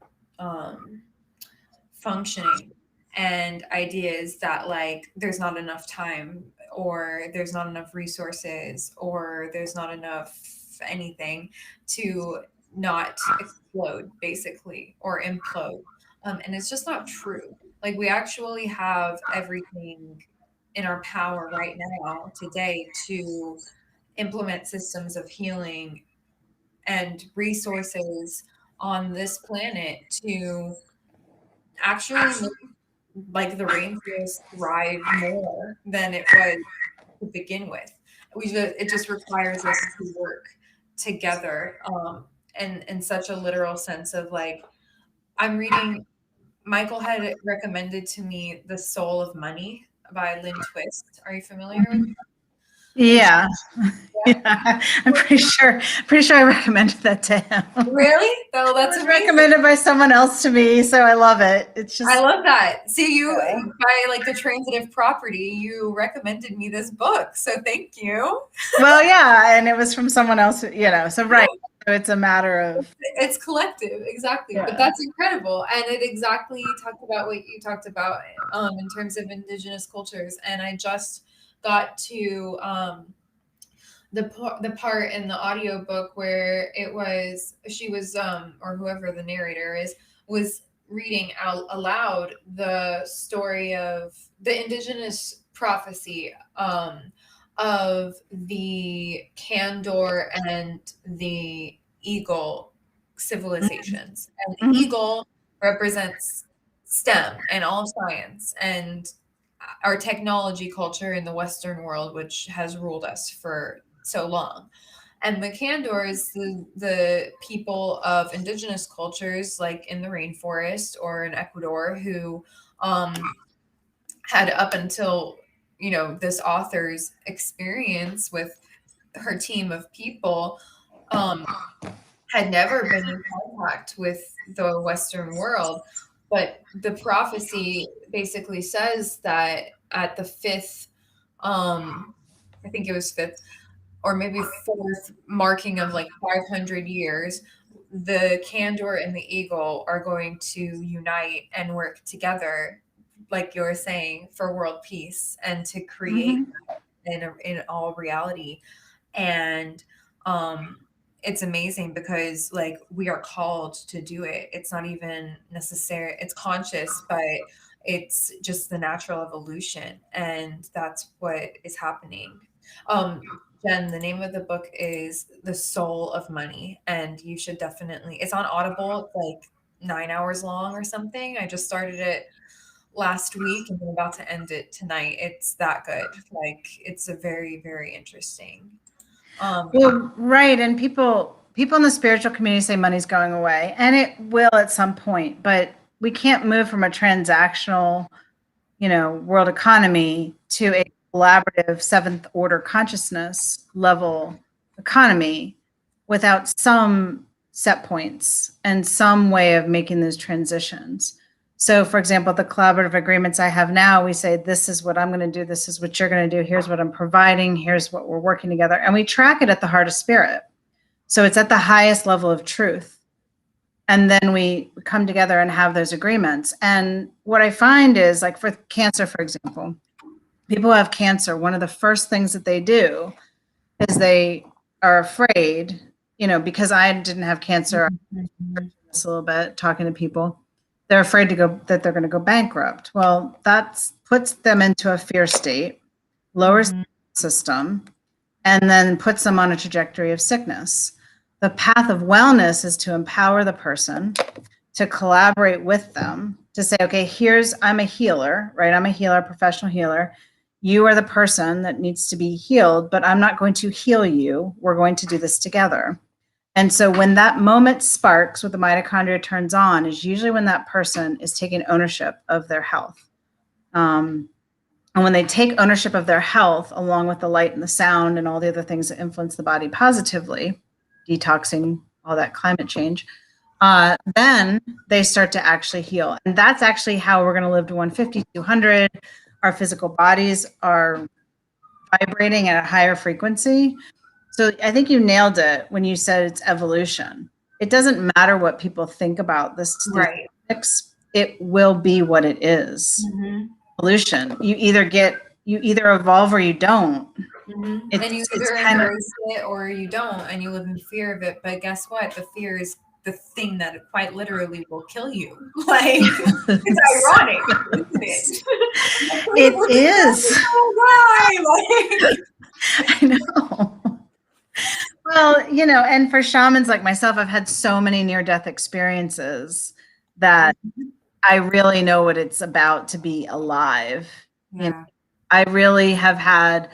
functioning, and ideas that like there's not enough time, or there's not enough resources, or there's not enough anything to not explode basically, or implode. And it's just not true. Like, we actually have everything in our power right now today to implement systems of healing and resources on this planet to actually make like the rainforest thrive more than it was to begin with. It just requires us to work together, and in such a literal sense of like, I'm reading. Michael had recommended to me The Soul of Money by Lynn Twist. Are you familiar with it? Yeah. Yeah. Yeah. I'm pretty sure I recommended that to him. Really? Oh, that's It was amazing. recommended by someone else to me, so I love it. It's just I love that. See, Yeah. by like the transitive property, you recommended me this book. So thank you. Well, yeah, and it was from someone else, so right. So it's a matter of It's collective, exactly. Yeah. But that's incredible. And it exactly talked about what you talked about in terms of indigenous cultures. And I just got to the part in the audiobook where she was or whoever the narrator is was reading out aloud the story of the indigenous prophecy of the Candor and the eagle civilizations. And the eagle represents STEM and all science and our technology culture in the Western world, which has ruled us for so long. And the Candor is the people of indigenous cultures, like in the rainforest or in Ecuador, who had up until this author's experience with her team of people, had never been in contact with the Western world. But the prophecy basically says that at the fifth, I think it was fifth or maybe fourth marking of like 500 years, the Candor and the eagle are going to unite and work together, like you were saying, for world peace and to create in all reality. And it's amazing because like we are called to do it. It's not even necessary. It's conscious, but it's just the natural evolution. And that's what is happening. Jen, the name of the book is The Soul of Money. And you should definitely, it's on Audible. It's like 9 hours long or something. I just started it last week and I'm about to end it tonight. It's that good. Like, it's a very, very interesting. Well, right. And people in the spiritual community say money's going away, and it will at some point, but we can't move from a transactional, world economy to a collaborative seventh order consciousness level economy without some set points and some way of making those transitions. So, for example, the collaborative agreements I have now, we say, this is what I'm going to do. This is what you're going to do. Here's what I'm providing. Here's what we're working together. And we track it at the heart of spirit. So it's at the highest level of truth. And then we come together and have those agreements. And what I find is, like for cancer, for example, people who have cancer, one of the first things that they do is they are afraid, because I didn't have cancer, a little bit talking to people. They're afraid that they're going to go bankrupt. Well, that puts them into a fear state, lowers the system, and then puts them on a trajectory of sickness. The path of wellness is to empower the person, to collaborate with them, to say, okay, I'm a healer, right? I'm a healer, professional healer. you are the person that needs to be healed, but I'm not going to heal you. We're going to do this together. And so when that moment sparks, what the mitochondria turns on, is usually when that person is taking ownership of their health. And when they take ownership of their health, along with the light and the sound and all the other things that influence the body positively, detoxing, all that climate change, then they start to actually heal. And that's actually how we're going to live to 150, 200. Our physical bodies are vibrating at a higher frequency. So I think you nailed it when you said it's evolution. It doesn't matter what people think about this. Right. It will be what it is. Mm-hmm. Evolution. You either evolve or you don't. Mm-hmm. And you either embrace it or you don't, and you live in fear of it. But guess what? The fear is the thing that quite literally will kill you. Like, it's ironic, isn't it? It is. Oh, I know. Well, and for shamans like myself, I've had so many near-death experiences that I really know what it's about to be alive. Yeah. I really I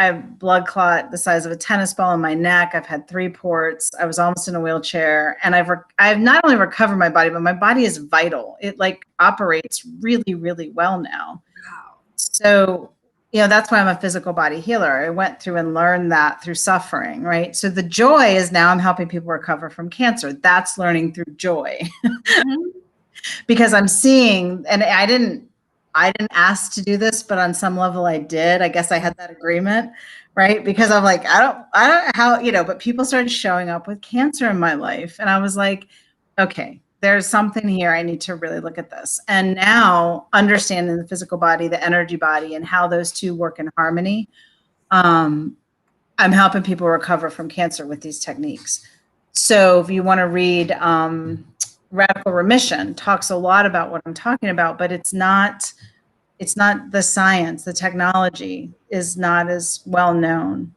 have blood clot the size of a tennis ball in my neck. I've had 3 ports. I was almost in a wheelchair, and I've not only recovered my body, but my body is vital. It operates really, really well now. Wow. So, that's why I'm a physical body healer. I went through and learned that through suffering, right? So the joy is now I'm helping people recover from cancer. That's learning through joy. Mm-hmm. Because I'm seeing, and I didn't ask to do this, but on some level I did. I guess I had that agreement, right? Because I'm like, I don't know how, but people started showing up with cancer in my life. And I was like, okay, there's something here. I need to really look at this. And now understanding the physical body, the energy body, and how those two work in harmony, I'm helping people recover from cancer with these techniques. So if you want to read Radical Remission, talks a lot about what I'm talking about, but it's not the science. The technology is not as well known.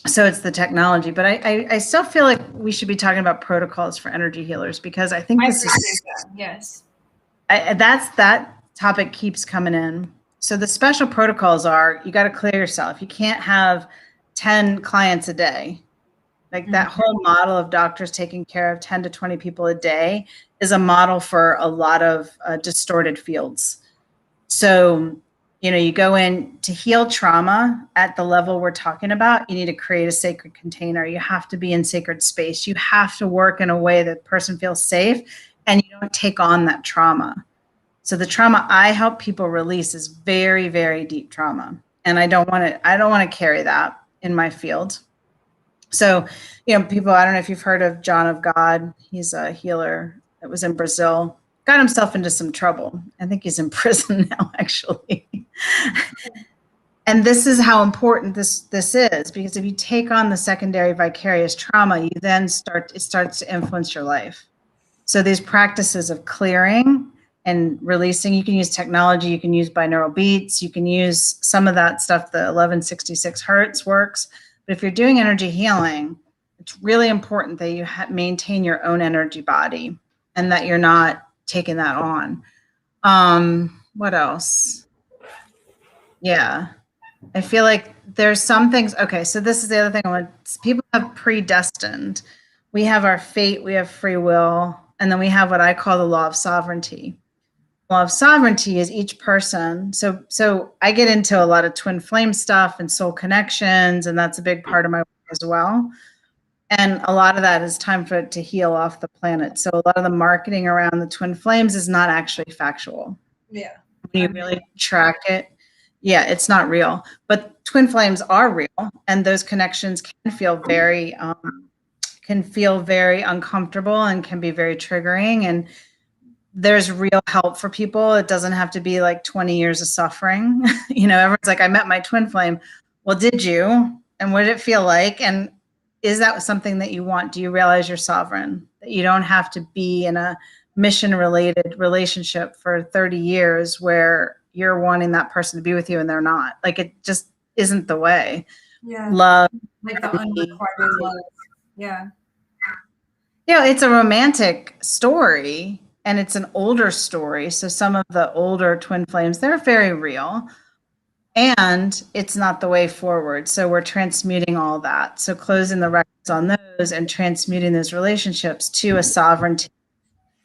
So it's the technology, but I still feel like we should be talking about protocols for energy healers, because I think this is, yes. That topic keeps coming in. So the special protocols are, you got to clear yourself. You can't have 10 clients a day. Like that whole model of doctors taking care of 10 to 20 people a day is a model for a lot of distorted fields. So, you go in to heal trauma at the level we're talking about, you need to create a sacred container. You have to be in sacred space. You have to work in a way that the person feels safe and you don't take on that trauma. So the trauma I help people release is very, very deep trauma. And I don't want to carry that in my field. So, people, I don't know if you've heard of John of God. He's a healer that was in Brazil, got himself into some trouble. I think he's in prison now, actually. And this is how important this is, because if you take on the secondary vicarious trauma, you then it starts to influence your life. So these practices of clearing and releasing, you can use technology, you can use binaural beats, you can use some of that stuff, the 1166 hertz works. But if you're doing energy healing, it's really important that you maintain your own energy body and that you're not taking that on. What else? Yeah. I feel like there's some things. Okay, so this is the other thing. People have predestined. We have our fate, we have free will, and then we have what I call the law of sovereignty. Law of sovereignty is each person. So I get into a lot of twin flame stuff and soul connections, and that's a big part of my work as well. And a lot of that is time for it to heal off the planet. So a lot of the marketing around the twin flames is not actually factual. Yeah. When you really track it, yeah, it's not real. But twin flames are real, and those connections can feel very uncomfortable and can be very triggering. And there's real help for people. It doesn't have to be like 20 years of suffering. Everyone's like, I met my twin flame. Well, did you? And what did it feel like? And is that something that you want? Do you realize you're sovereign? That you don't have to be in a mission-related relationship for 30 years where you're wanting that person to be with you and they're not. Like, it just isn't the way. Yeah. Love. Like the unrequited love. Yeah. It's a romantic story. And it's an older story. So some of the older twin flames, they're very real. and it's not the way forward. So we're transmuting all that. So closing the records on those and transmuting those relationships to a sovereignty.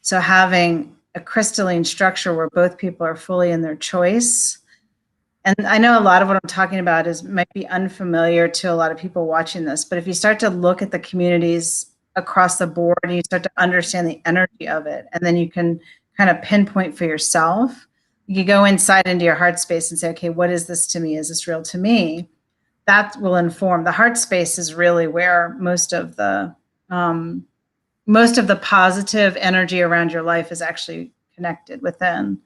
So having a crystalline structure where both people are fully in their choice. And I know a lot of what I'm talking about might be unfamiliar to a lot of people watching this, but if you start to look at the communities across the board and you start to understand the energy of it, and then you can kind of pinpoint for yourself, you go inside into your heart space and say, okay, what is this to me? Is this real to me? That will inform. The heart space is really where most of the positive energy around your life is actually connected within.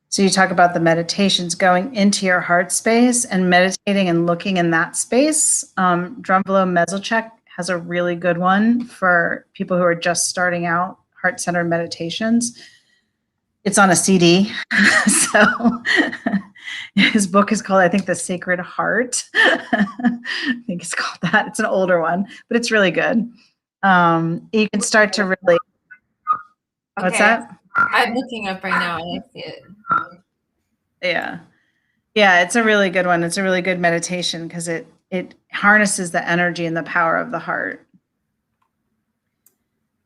So you talk about the meditations, going into your heart space and meditating and looking in that space. Drumvalo Mezelchek has a really good one for people who are just starting out, heart-centered meditations. It's on a CD. So his book is called, I think, The Sacred Heart. I think it's called that. It's an older one, but it's really good. You can start to really, what's that? I'm looking up right now and I see it. Yeah. Yeah, it's a really good one. It's a really good meditation because it harnesses the energy and the power of the heart.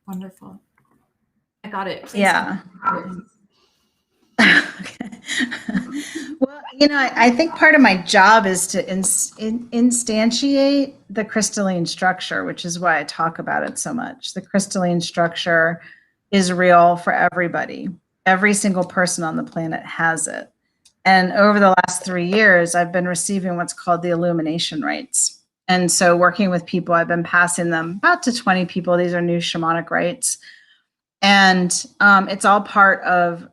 Wonderful. I got it. Please. Yeah. Well, I think part of my job is to instantiate the crystalline structure, which is why I talk about it so much. The crystalline structure is real for everybody. Every single person on the planet has it. And over the last 3 years, I've been receiving what's called the illumination rites. And so working with people, I've been passing them about to 20 people. These are new shamanic rites. And it's all part of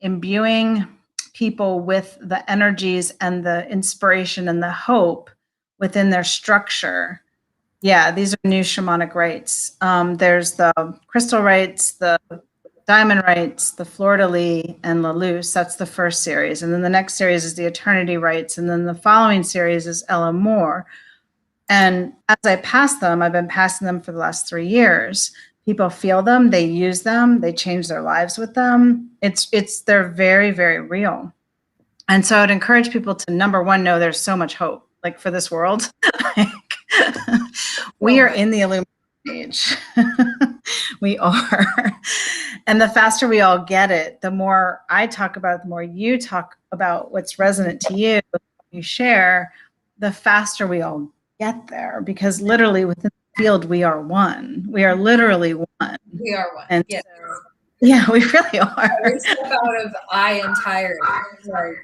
imbuing people with the energies and the inspiration and the hope within their structure. Yeah, these are new shamanic rites. There's the crystal rites, the diamond rites, the fleur-de-lis, and la luce. That's the first series. And then the next series is the eternity rites. And then the following series is El Amor. And as I pass them, I've been passing them for the last 3 years. People feel them, they use them, they change their lives with them. They're very, very real. And so I'd encourage people to, number one, know there's so much hope, like for this world. We are in the illumination age. We are. And the faster we all get it, the more I talk about it, the more you talk about what's resonant to you, you share, the faster we all get there. Because literally within the field, we are one. We are literally one. We are one. And yes. Yeah, we really are. We step out of I entirely. Like,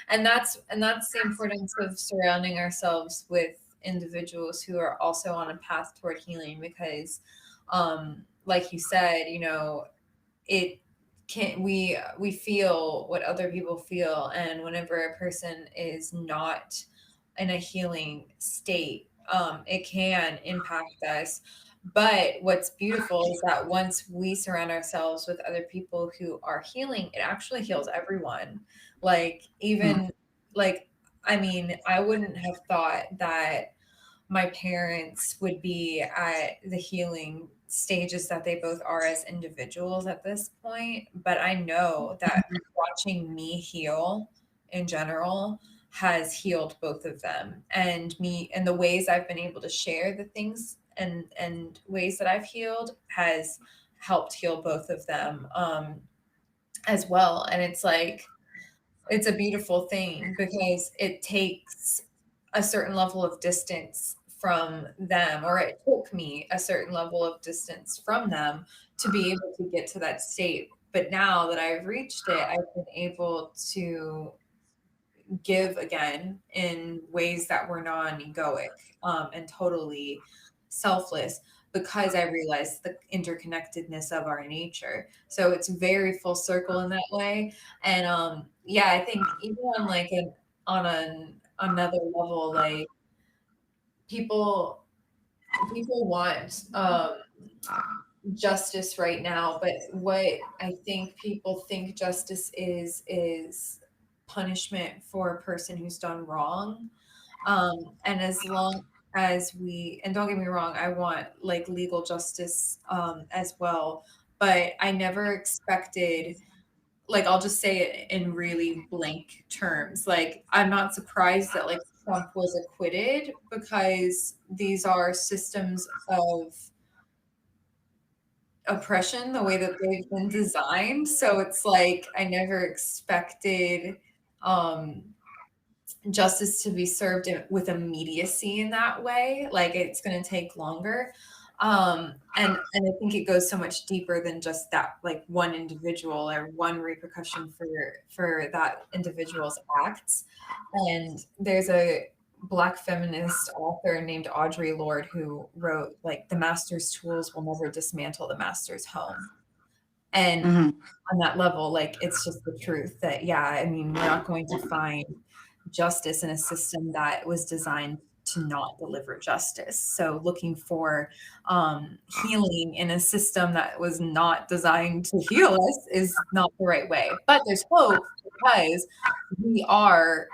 and that's the importance of surrounding ourselves with individuals who are also on a path toward healing, because like you said, it can we feel what other people feel, and whenever a person is not in a healing state, it can impact us. But what's beautiful is that once we surround ourselves with other people who are healing, it actually heals everyone. Like, even like, I mean, I wouldn't have thought that my parents would be at the healing stages that they both are as individuals at this point. But I know that watching me heal in general has healed both of them, and me, and the ways I've been able to share the things and ways that I've healed has helped heal both of them as well. And it's like, it's a beautiful thing, because it takes a certain level of distance from them, or it took me a certain level of distance from them to be able to get to that state. But now that I've reached it, I've been able to give again in ways that were non-egoic and totally selfless, because I realized the interconnectedness of our nature. So it's very full circle in that way. And yeah, I think even on like another level, like people want justice right now, but what I think people think justice is punishment for a person who's done wrong. And as long as and don't get me wrong, I want like legal justice as well, but I never expected like, I'll just say it in really blank terms. Like, I'm not surprised that like Trump was acquitted, because these are systems of oppression, the way that they've been designed. So it's like I never expected um justice to be served with immediacy in that way. Like, it's going to take longer. And I think it goes so much deeper than just that, like, one individual or one repercussion for that individual's acts. And there's a Black feminist author named Audre Lorde who wrote, like, the master's tools will never dismantle the master's home. And on that level, like, it's just the truth that, yeah, I mean, we're not going to find justice in a system that was designed to not deliver justice. So looking for healing in a system that was not designed to heal us is not the right way. But there's hope, because we are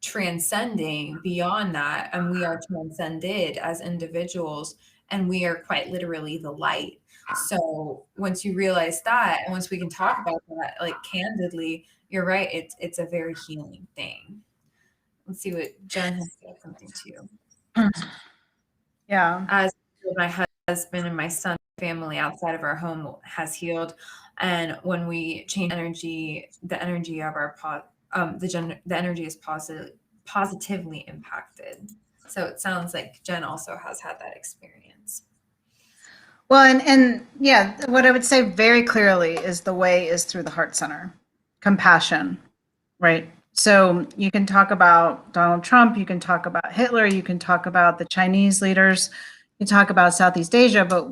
transcending beyond that, and we are transcended as individuals, and we are quite literally the light. So once you realize that, and once we can talk about that, like, candidly, you're right, it's a very healing thing. Let's see what Jen has said something to. Yeah. As my husband and my son, family outside of our home has healed. And when we change energy, the energy of our the energy is positively impacted. So it sounds like Jen also has had that experience. Well, and yeah, what I would say very clearly is the way is through the heart center, compassion, right? So you can talk about Donald Trump, you can talk about Hitler, you can talk about the Chinese leaders, you can talk about Southeast Asia, but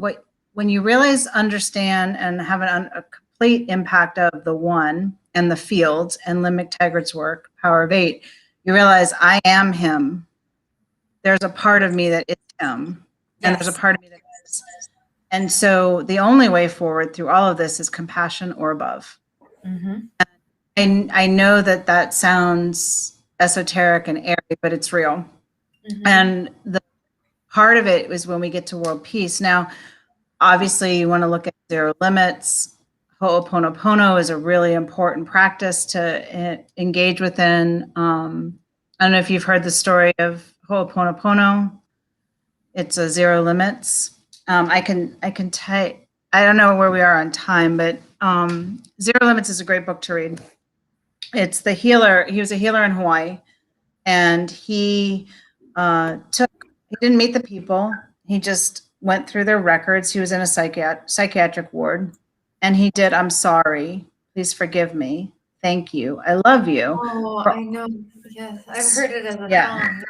when you realize, understand, and have a complete impact of the one and the fields and Lynn McTaggart's work, Power of Eight, you realize I am him. There's a part of me that is him, and there's a part of me that is. And so the only way forward through all of this is compassion or above. And I know that sounds esoteric and airy, but it's real. And the part of it is when we get to world peace. Now, obviously, you want to look at zero limits. Ho'oponopono is a really important practice to engage within. I don't know if you've heard the story of Ho'oponopono. It's a zero limits. I can tell. I don't know where we are on time, but Zero Limits is a great book to read. It's the healer. He was a healer in Hawaii, and he didn't meet the people. He just went through their records. He was in a psychiatric ward, and he did, I'm sorry, please forgive me, thank you, I love you. Oh, I know. Yes, I've heard it as a song.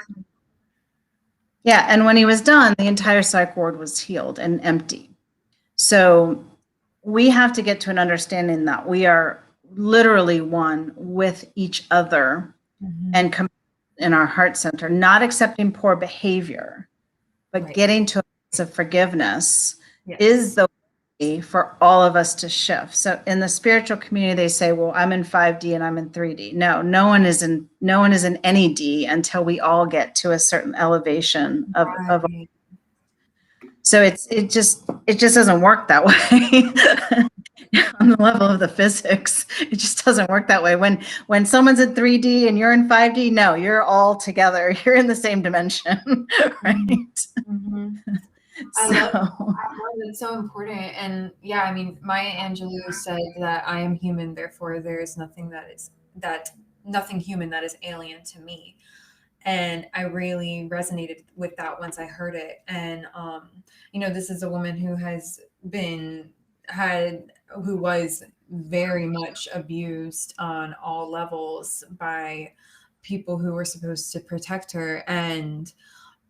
Yeah, and when he was done, the entire psych ward was healed and empty. So we have to get to an understanding that we are literally one with each other and come in our heart center, not accepting poor behavior, but getting to a place of forgiveness is the way for all of us to shift. So in the spiritual community, they say, well, I'm in 5D and I'm in 3D. No one is in any D until we all get to a certain elevation of so it just doesn't work that way. On the level of the physics, it just doesn't work that way. When someone's in 3D and you're in 5D, no, you're all together. You're in the same dimension, right? I love it's so important. And yeah, I mean, Maya Angelou said that I am human, therefore there is nothing nothing human that is alien to me. And I really resonated with that once I heard it. And this is a woman who who was very much abused on all levels by people who were supposed to protect her. And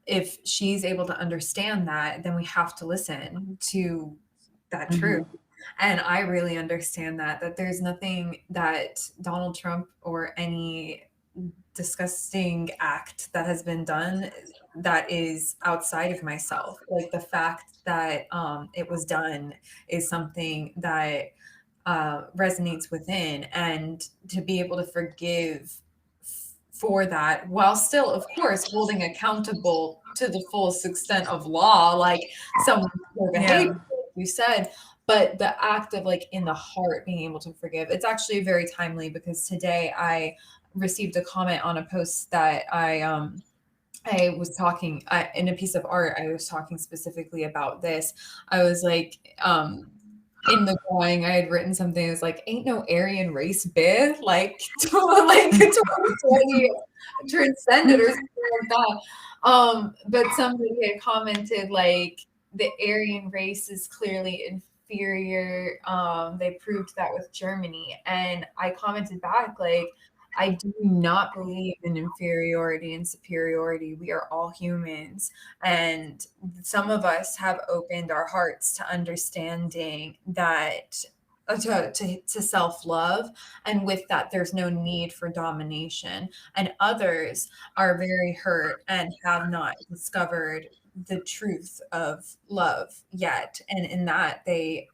if she's able to understand that, then we have to listen to that truth. And I really understand that there's nothing that Donald Trump or any disgusting act that has been done that is outside of myself. Like, the fact that it was done is something that resonates within, and to be able to forgive for that, while still, of course, holding accountable to the fullest extent of law, like someone's poor behavior, you said, but the act of like in the heart being able to forgive, it's actually very timely because today I received a comment on a post that I was talking in a piece of art. I was talking specifically about this. I was like, in the drawing, I had written something that was like, "Ain't no Aryan race, bit like, like 2020 transcended or something like that." But somebody had commented like, "The Aryan race is clearly inferior." They proved that with Germany, and I commented back like, I do not believe in inferiority and superiority. We are all humans. And some of us have opened our hearts to understanding that to self-love, and with that there's no need for domination, and others are very hurt and have not discovered the truth of love yet, and in that they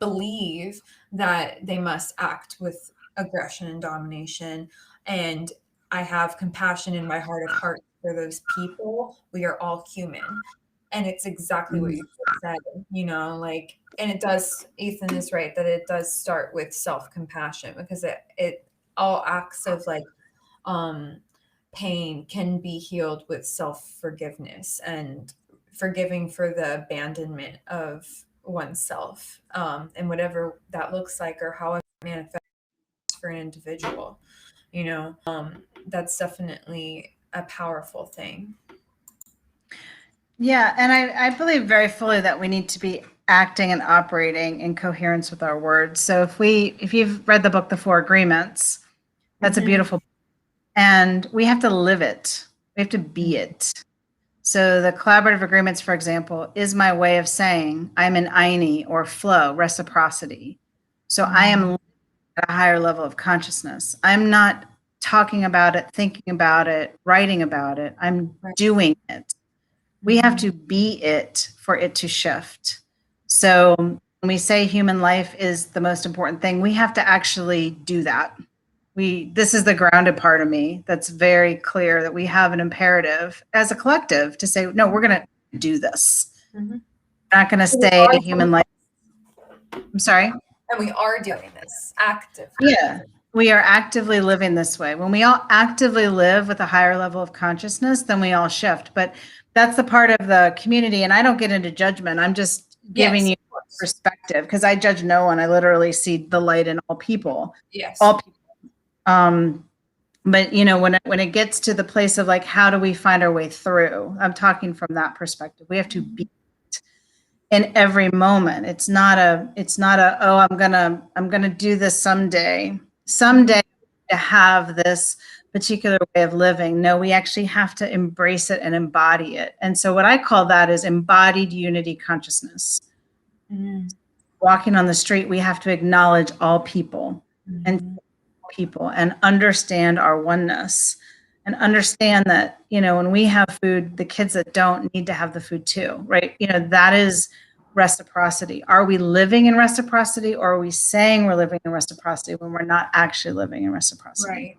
believe that they must act with aggression and domination. And I have compassion in my heart of hearts for those people. We are all human. And it's exactly what you just said, like, and it does, Ethan is right that it does start with self-compassion, because it all acts of like pain can be healed with self-forgiveness and forgiving for the abandonment of oneself, and whatever that looks like or how it manifests for an individual, that's definitely a powerful thing. Yeah, and I believe very fully that we need to be acting and operating in coherence with our words. So if you've read the book The Four Agreements, that's a beautiful, and we have to live it. We have to be it. So the collaborative agreements, for example, is my way of saying I'm in Aini or flow, reciprocity. So I am at a higher level of consciousness. I'm not talking about it, thinking about it, writing about it. I'm doing it. We have to be it for it to shift. So when we say human life is the most important thing, we have to actually do that. This is the grounded part of me that's very clear that we have an imperative as a collective to say, no, we're going to do this. We're not going to stay human life. I'm sorry? And we are doing this actively. Yeah, we are actively living this way. When we all actively live with a higher level of consciousness, then we all shift. But that's the part of the community. And I don't get into judgment. I'm just giving you perspective, because I judge no one. I literally see the light in all people. Yes. All people. But when it gets to the place of like, how do we find our way through? I'm talking from that perspective. We have to be it in every moment. It's not a, oh, I'm gonna do this someday to have this particular way of living. No, we actually have to embrace it and embody it. And so what I call that is embodied unity consciousness. Walking on the street, we have to acknowledge all people and understand our oneness, and understand that, when we have food, the kids that don't need to have the food too, right? That is reciprocity. Are we living in reciprocity, or are we saying we're living in reciprocity when we're not actually living in reciprocity? Right.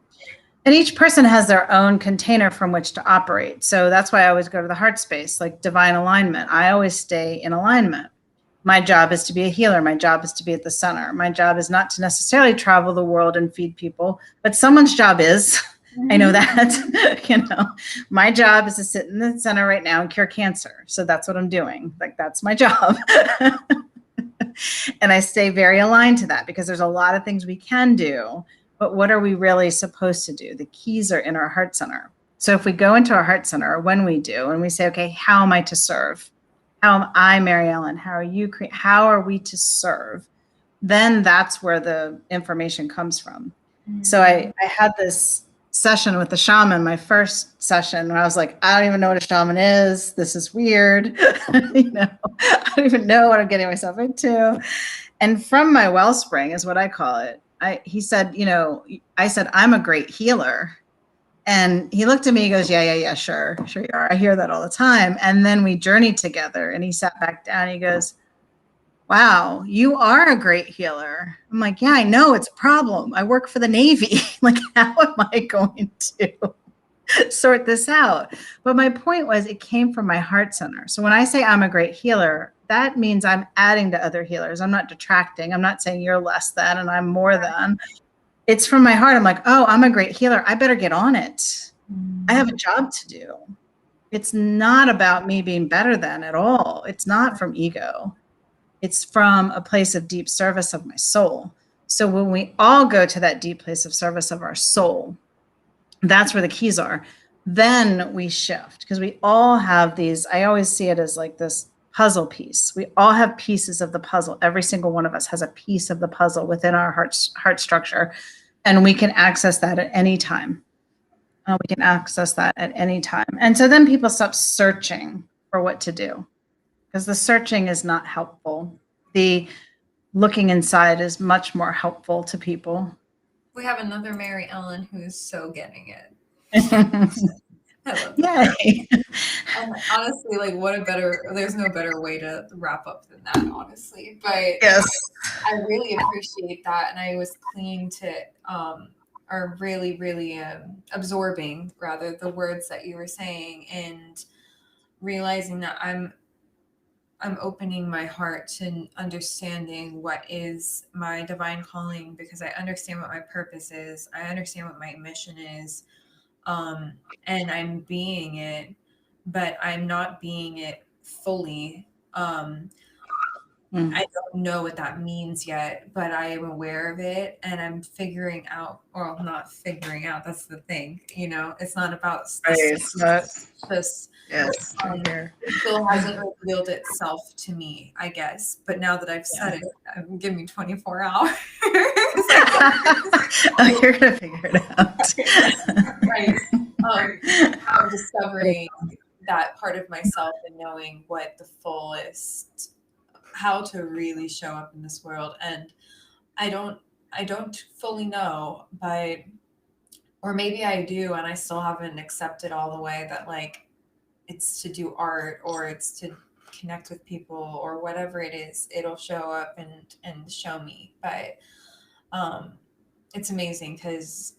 And each person has their own container from which to operate. So that's why I always go to the heart space, like divine alignment. I always stay in alignment. My job is to be a healer. My job is to be at the center. My job is not to necessarily travel the world and feed people, but someone's job is. I know that. My job is to sit in the center right now and cure cancer. So that's what I'm doing. Like, that's my job. And I stay very aligned to that, because there's a lot of things we can do, but what are we really supposed to do? The keys are in our heart center. So if we go into our heart center, or when we do, and we say, okay, how am I to serve? How am I, Maryellen? How are you? How are we to serve? Then that's where the information comes from. So I had this session with the shaman, my first session, where I was like, I don't even know what a shaman is. This is weird. I don't even know what I'm getting myself into. And from my wellspring is what I call it. He said, I said, I'm a great healer. And he looked at me, he goes, yeah, sure you are. I hear that all the time. And then we journeyed together, and he sat back down. He goes, wow, you are a great healer. I'm like, yeah, I know, it's a problem. I work for the Navy. Like, how am I going to sort this out? But my point was, it came from my heart center. So when I say I'm a great healer, that means I'm adding to other healers. I'm not detracting. I'm not saying you're less than and I'm more than. It's from my heart. I'm like, oh, I'm a great healer. I better get on it. I have a job to do. It's not about me being better than at all. It's not from ego. It's from a place of deep service of my soul. So when we all go to that deep place of service of our soul, that's where the keys are. Then we shift, because we all have these, I always see it as like this puzzle piece. We all have pieces of the puzzle. Every single one of us has a piece of the puzzle within our heart structure, and we can access that at any time. We can access that at any time. And so then people stop searching for what to do, because the searching is not helpful. The looking inside is much more helpful to people. We have another Maryellen who's so getting it. I love that. Yay. And honestly, like, there's no better way to wrap up than that, honestly. But yes, I really appreciate that. And I was clean to, or really, really absorbing, rather, the words that you were saying, and realizing that I'm opening my heart to understanding what is my divine calling, because I understand what my purpose is. I understand what my mission is. And I'm being it, but I'm not being it fully. I don't know what that means yet, but I am aware of it, and I'm figuring out, or not figuring out. That's the thing, it's not about this. Yes, it still hasn't revealed itself to me, I guess. But now that I've said it, give me 24 hours. Oh, you're gonna figure it out. Right. I'm discovering that part of myself and knowing what the fullest, how to really show up in this world. And I don't fully know, but, or maybe I do, and I still haven't accepted all the way that, like, it's to do art, or it's to connect with people, or whatever it is, it'll show up and show me. But it's amazing, because,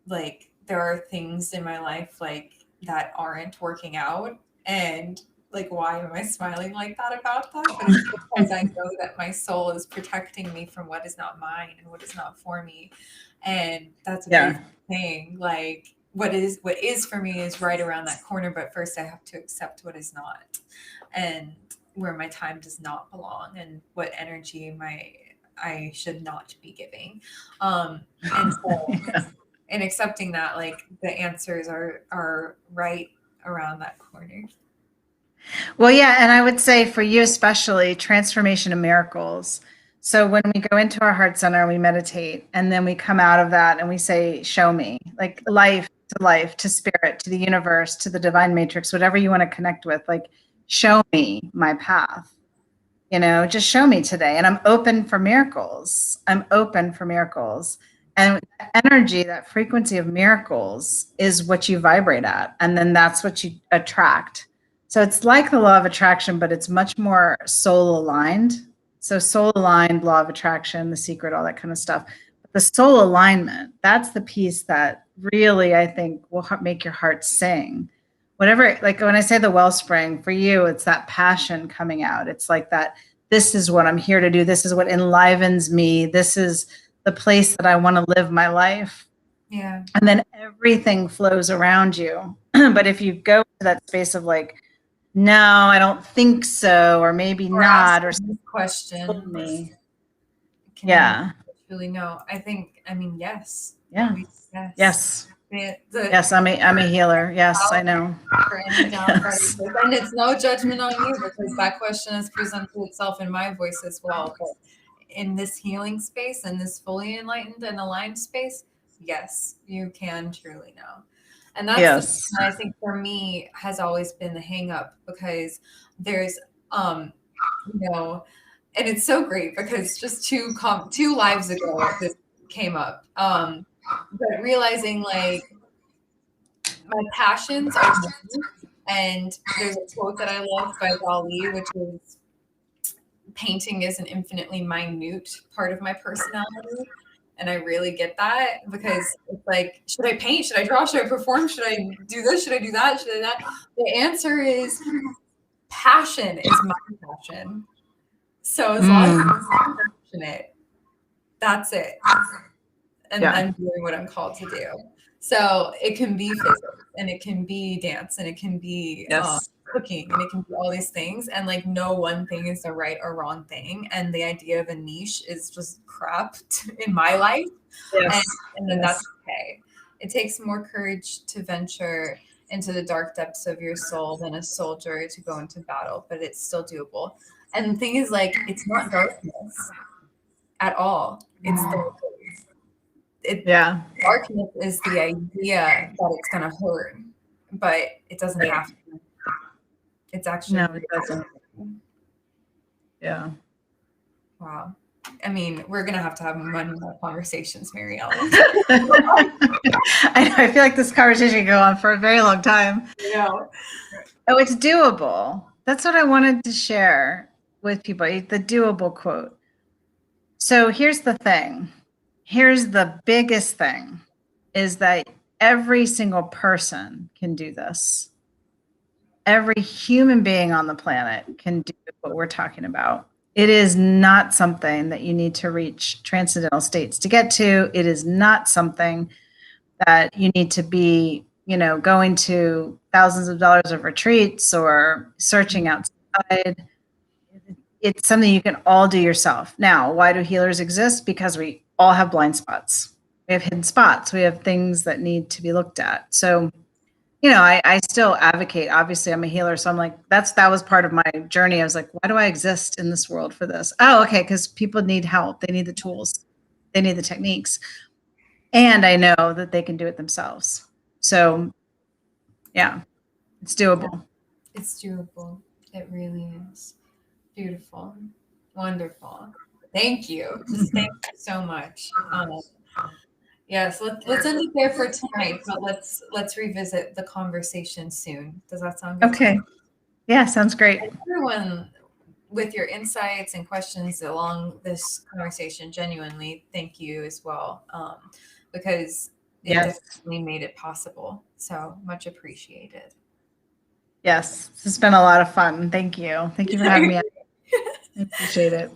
like, there are things in my life, like, that aren't working out, and, like, why am I smiling like that about that? But it's because I know that my soul is protecting me from what is not mine and what is not for me. And that's a big thing. Like, what is for me is right around that corner, but first I have to accept what is not, and where my time does not belong, and what energy I should not be giving. And so in accepting that, like, the answers are right around that corner. Well, yeah. And I would say for you, especially, transformation and miracles. So when we go into our heart center, we meditate, and then we come out of that and we say, show me, like, life, to spirit, to the universe, to the divine matrix, whatever you want to connect with, like, show me my path, just show me today. And I'm open for miracles. And energy, that frequency of miracles, is what you vibrate at. And then that's what you attract. So it's like the law of attraction, but it's much more soul aligned. So soul aligned, law of attraction, The Secret, all that kind of stuff. But the soul alignment, that's the piece that really, I think, will make your heart sing. Whatever, like when I say the wellspring, for you, it's that passion coming out. It's like that, this is what I'm here to do. This is what enlivens me. This is the place that I want to live my life. Yeah. And then everything flows around you. But if you go to that space of, like, no, I don't think so, or maybe not, or question me. I truly know. I mean, yes. Yeah. Yes. Yes, I'm a healer. Yes, I know. Yes. And it's no judgment on you, because that question has presented itself in my voice as well. But in this healing space, and this fully enlightened and aligned space, yes, you can truly know. And that's I think for me has always been the hang up, because there's and it's so great, because just two lives ago this came up. But realizing, like, my passions are many, and there's a quote that I love by Dorthy, which is, painting is an infinitely minute part of my personality. And I really get that, because it's like, should I paint? Should I draw? Should I perform? Should I do this? Should I do that? Should I do that? The answer is, passion is my compassion. So as long as I'm compassionate, that's it. And I'm doing what I'm called to do. So it can be physics, and it can be dance, and it can be cooking, and it can be all these things. And like no one thing is the right or wrong thing. And the idea of a niche is just crap in my life. And then that's okay. It takes more courage to venture into the dark depths of your soul than a soldier to go into battle, but it's still doable. And the thing is, like, it's not darkness at all. It's darkness is the idea that it's going to hurt, but it doesn't have to. It's actually it doesn't. Yeah. Wow. I mean, we're going to have many more conversations, Maryellen. I feel like this conversation can go on for a very long time. Oh, it's doable. That's what I wanted to share with people, the doable quote. So here's the thing. Here's the biggest thing, is that every single person can do this. Every human being on the planet can do what we're talking about. It is not something that you need to reach transcendental states to get to. It is not something that you need to be, going to thousands of dollars of retreats or searching outside. It's something you can all do yourself. Now, why do healers exist? Because we all have blind spots. We have hidden spots. We have things that need to be looked at. So, I still advocate. Obviously, I'm a healer. So I'm like, that was part of my journey. I was like, why do I exist in this world for this? Oh, okay. Because people need help. They need the tools. They need the techniques. And I know that they can do it themselves. So, yeah, it's doable. It's doable. It really is. Beautiful. Wonderful. Thank you. Just thank you so much. Yes, let's end it there for tonight, but let's revisit the conversation soon. Does that sound good? Okay. Yeah, sounds great. Everyone, with your insights and questions along this conversation, genuinely thank you as well, because it definitely made it possible. So much appreciated. Yes, this has been a lot of fun. Thank you. Thank you for having me. I appreciate it.